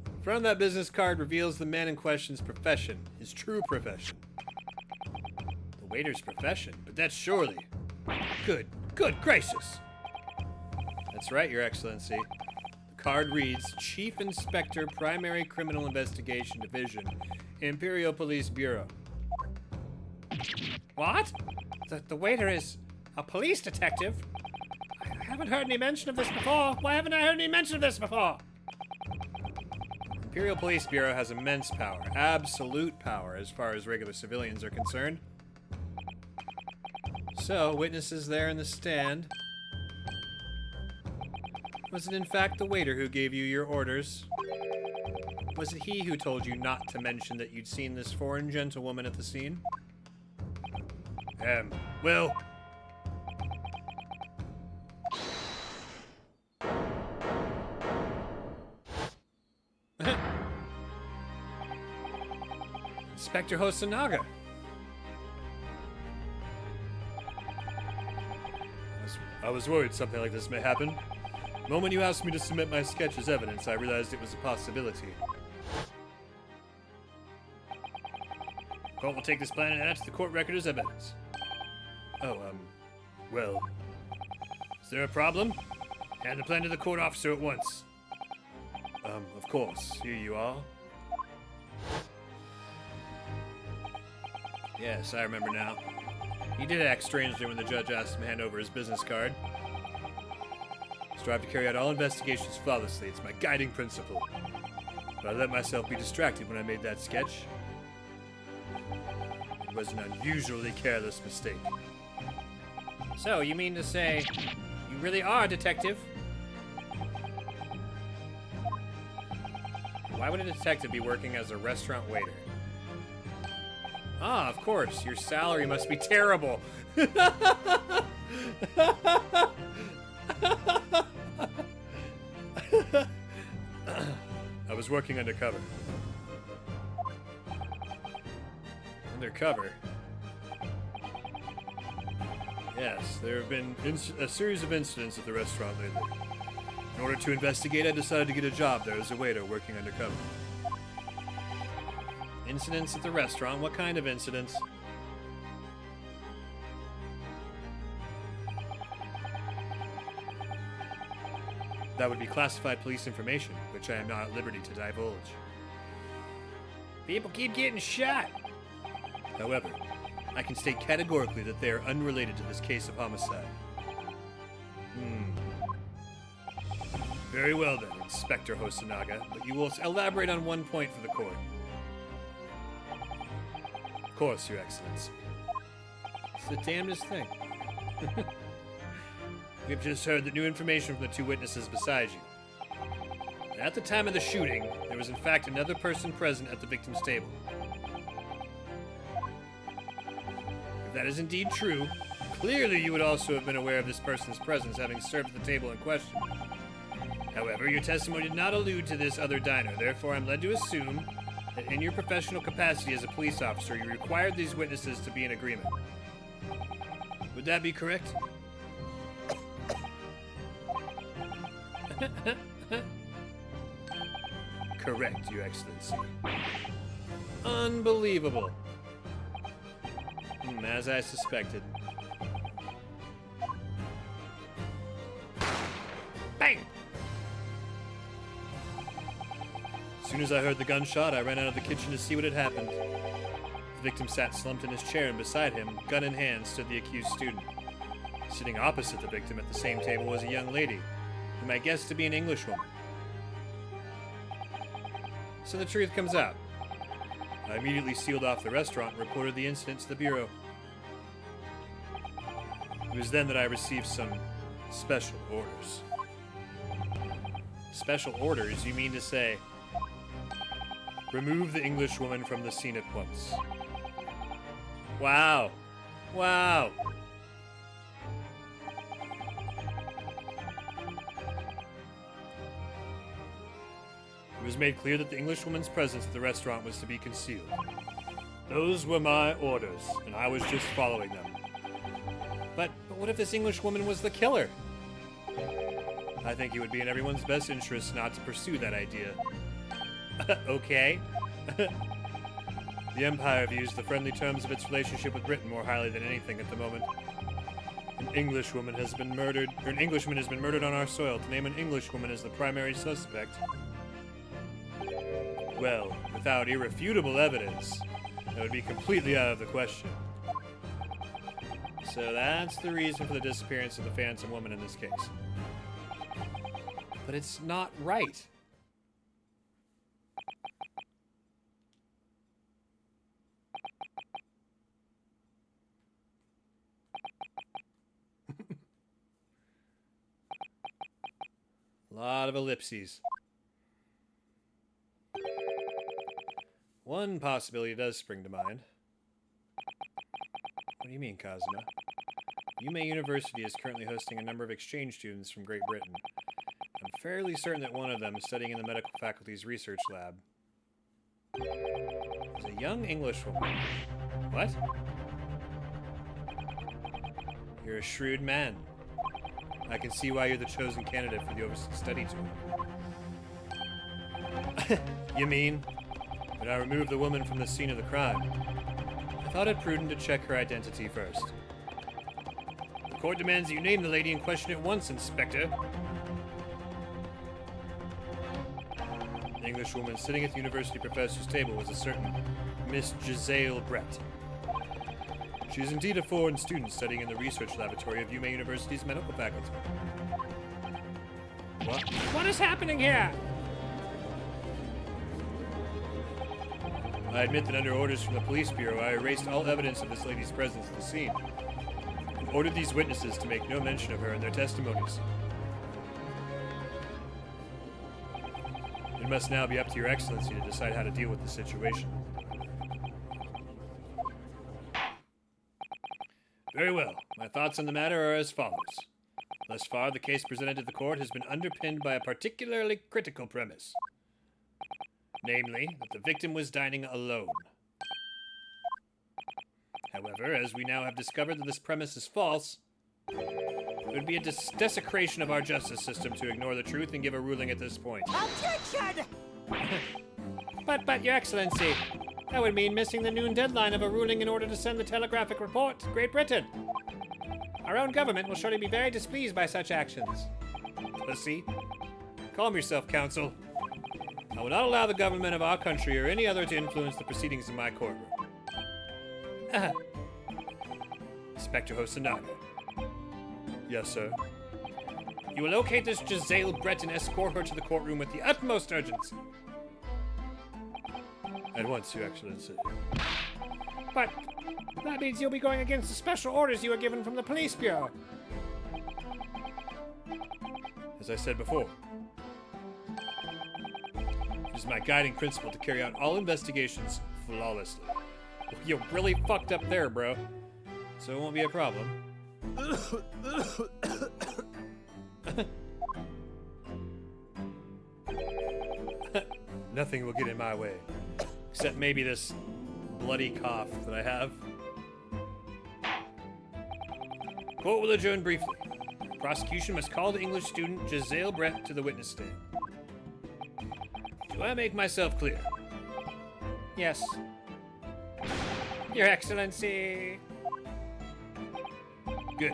The front of that business card reveals the man in question's profession, his true profession. The waiter's profession, but that's surely... Good gracious. That's right, Your Excellency. The card reads, Chief Inspector, Primary Criminal Investigation Division, Imperial Police Bureau. What? The waiter is a police detective? I haven't heard any mention of this before. Why haven't I heard any mention of this before? Imperial Police Bureau has immense power, absolute power as far as regular civilians are concerned. So, witnesses there in the stand. Was it in fact the waiter who gave you your orders? Was it he who told you not to mention that you'd seen this foreign gentlewoman at the scene? Well... Inspector Hosanaga. I was worried something like this may happen. The moment you asked me to submit my sketch as evidence, I realized it was a possibility. Court will take this plan and add to the court record as evidence. Oh, well... Is there a problem? Hand the plan to the court officer at once. Of course. Here you are. Yes, I remember now. He did act strangely when the judge asked him to hand over his business card. Strive to carry out all investigations flawlessly. It's my guiding principle. But I let myself be distracted when I made that sketch. It was an unusually careless mistake. So, you mean to say you really are, Detective. Why would a detective be working as a restaurant waiter? Ah, of course. Your salary must be terrible. I was working undercover. Undercover? Yes, there have been a series of incidents at the restaurant lately. In order to investigate, I decided to get a job there as a waiter working undercover. Incidents at the restaurant? What kind of incidents? That would be classified police information, which I am not at liberty to divulge. People keep getting shot! However, I can state categorically that they are unrelated to this case of homicide. Very well then, Inspector Hosonaga, but you will elaborate on one point for the court. Of course, Your Excellency. It's the damnedest thing. We have just heard the new information from the two witnesses beside you. At the time of the shooting, there was in fact another person present at the victim's table. If that is indeed true, clearly you would also have been aware of this person's presence, having served at the table in question. However, your testimony did not allude to this other diner, therefore I'm led to assume that in your professional capacity as a police officer, you required these witnesses to be in agreement. Would that be correct? Correct, Your Excellency. Unbelievable. As I suspected. Bang! As soon as I heard the gunshot, I ran out of the kitchen to see what had happened. The victim sat slumped in his chair, and beside him, gun in hand, stood the accused student. Sitting opposite the victim at the same table was a young lady, whom I guessed to be an Englishwoman. So the truth comes out. I immediately sealed off the restaurant and reported the incident to the Bureau. It was then that I received some special orders. Special orders? You mean to say, remove the Englishwoman from the scene at once. Wow. Wow. It was made clear that the Englishwoman's presence at the restaurant was to be concealed. Those were my orders, and I was just following them. But what if this Englishwoman was the killer? I think it would be in everyone's best interest not to pursue that idea. Okay. The Empire views the friendly terms of its relationship with Britain more highly than anything at the moment. An Englishman has been murdered on our soil. To name an Englishwoman as the primary suspect, well, without irrefutable evidence, that would be completely out of the question. So that's the reason for the disappearance of the Phantom Woman in this case. But it's not right. A lot of ellipses. One possibility does spring to mind. What do you mean, Kazuma? Yumei University is currently hosting a number of exchange students from Great Britain. I'm fairly certain that one of them is studying in the medical faculty's research lab. Is a young Englishwoman. What? You're a shrewd man. I can see why you're the chosen candidate for the overseas study tour. You mean when I removed the woman from the scene of the crime? I thought it prudent to check her identity first. The court demands that you name the lady in question at once, Inspector. The Englishwoman sitting at the university professor's table was a certain Miss Giselle Brett. She is indeed a foreign student studying in the research laboratory of Yumei University's medical faculty. What? What is happening here? I admit that under orders from the police bureau, I erased all evidence of this lady's presence at the scene. ordered these witnesses to make no mention of her in their testimonies. It must now be up to Your Excellency to decide how to deal with the situation. Very well. My thoughts on the matter are as follows. Thus far, the case presented to the court has been underpinned by a particularly critical premise. Namely, that the victim was dining alone. However, as we now have discovered that this premise is false, it would be a desecration of our justice system to ignore the truth and give a ruling at this point. Objection! But, Your Excellency, that would mean missing the noon deadline of a ruling in order to send the telegraphic report to Great Britain. Our own government will surely be very displeased by such actions. Pussy. Calm yourself, Counsel. I will not allow the government of our country or any other to influence the proceedings in my courtroom. Inspector Hosonaga. Yes, sir. You will locate this Giselle Brett and escort her to the courtroom with the utmost urgency. At once, Your Excellency. But that means you'll be going against the special orders you were given from the police bureau. As I said before, it is my guiding principle to carry out all investigations flawlessly. You really fucked up there, bro. So it won't be a problem. Nothing will get in my way. Except maybe this bloody cough that I have. Court will adjourn briefly. Prosecution must call the English student Giselle Brett to the witness stand. Do I make myself clear? Yes. Your Excellency. Good.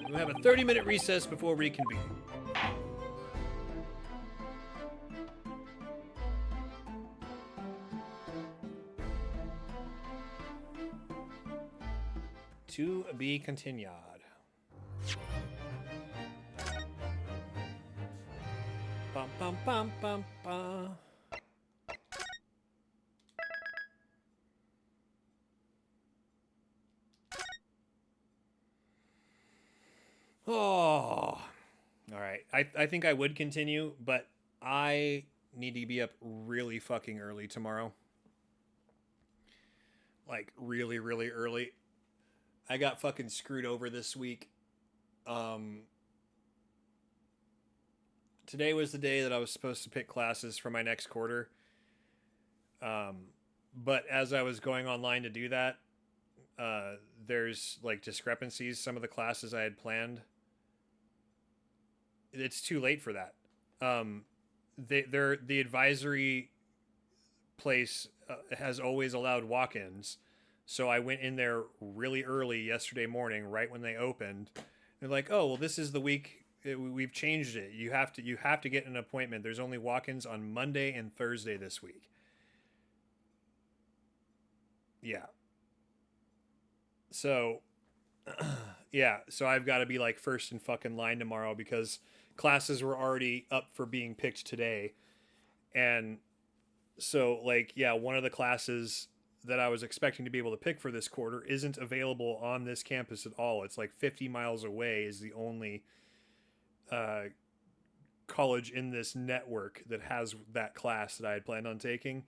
We'll have a 30-minute recess before reconvening. To be continued. Bum bum bum bum bum. Oh, all right. I think I would continue, but I need to be up really fucking early tomorrow. Like really, really early. I got fucking screwed over this week. Today was the day that I was supposed to pick classes for my next quarter. But as I was going online to do that, there's like discrepancies. Some of the classes I had planned, it's too late for that. The advisory place has always allowed walk-ins. So I went in there really early yesterday morning, right when they opened. They're like, "Oh, well, this is the week we've changed it. You have to get an appointment. There's only walk-ins on Monday and Thursday this week." Yeah. So, yeah. So I've got to be like first in fucking line tomorrow because classes were already up for being picked today, and so like yeah, one of the classes that I was expecting to be able to pick for this quarter isn't available on this campus at all. It's like 50 miles away is the only college in this network that has that class that I had planned on taking.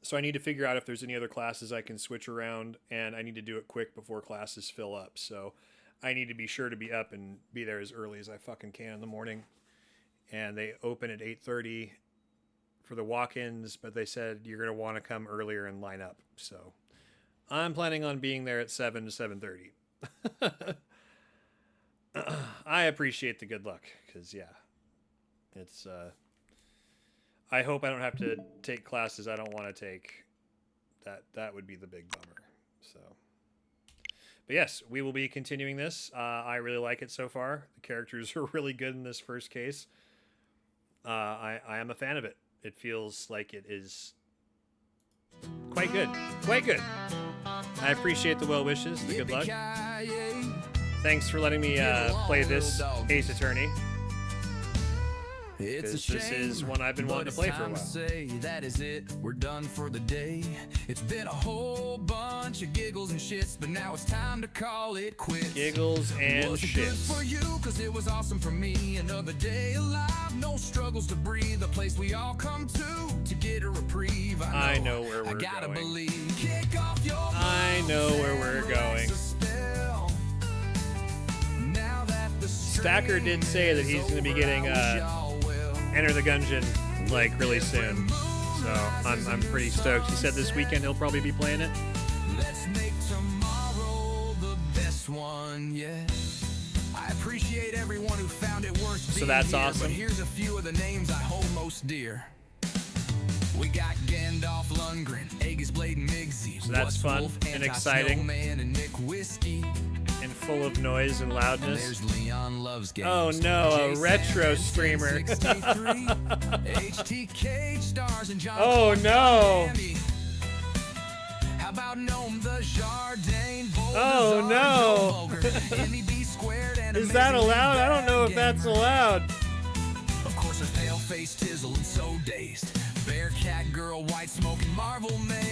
So I need to figure out if there's any other classes I can switch around, and I need to do it quick before classes fill up. So I need to be sure to be up and be there as early as I fucking can in the morning. And they open at 8:30 for the walk-ins, but they said you're going to want to come earlier and line up. So I'm planning on being there at 7 to 7:30. I appreciate the good luck because, yeah, it's, I hope I don't have to take classes I don't want to take. That would be the big bummer. So, but yes, we will be continuing this. I really like it so far. The characters are really good in this first case. I am a fan of it. It feels like it is quite good. Quite good. I appreciate the well wishes, the good luck. Thanks for letting me play this Ace Attorney. It's a This shame, is one I've been but wanting to it's play for a time while. Say that is it, we're done for the day. It's been a whole bunch of giggles and shits, but now it's time to call it quits. Giggles and Was it good shits. for you? Cause it was awesome for me. Another day alive, no struggles to breathe. A place we all come to get a reprieve. I know where we're I gotta going. believe. Kick off your I know where we're going. Now that the Stacker did say that he's going to be getting Enter the Gungeon like really soon, so I'm pretty stoked. He said this weekend he'll probably be playing it. Let's make tomorrow the best one yet. I appreciate everyone who found it worth being So that's here, awesome. But here's a few of the names I hold most dear. We got Gandalf Lundgren, Aegis Blade and Migsy. So that's fun Wolf, and Anti-Snowman, exciting. and Nick Whiskey. And full of noise and And loudness. there's Leon Loves Games. Oh no, a Jason retro Stanton, streamer. 63, HTK stars and John Oh Clark, no. Miami. How about Gnome the Jardine? Oh, no. Is that allowed? I don't know if that's allowed. Of course, a pale-faced Tizzle and so dazed. Bear cat girl, white smoking Marvel man.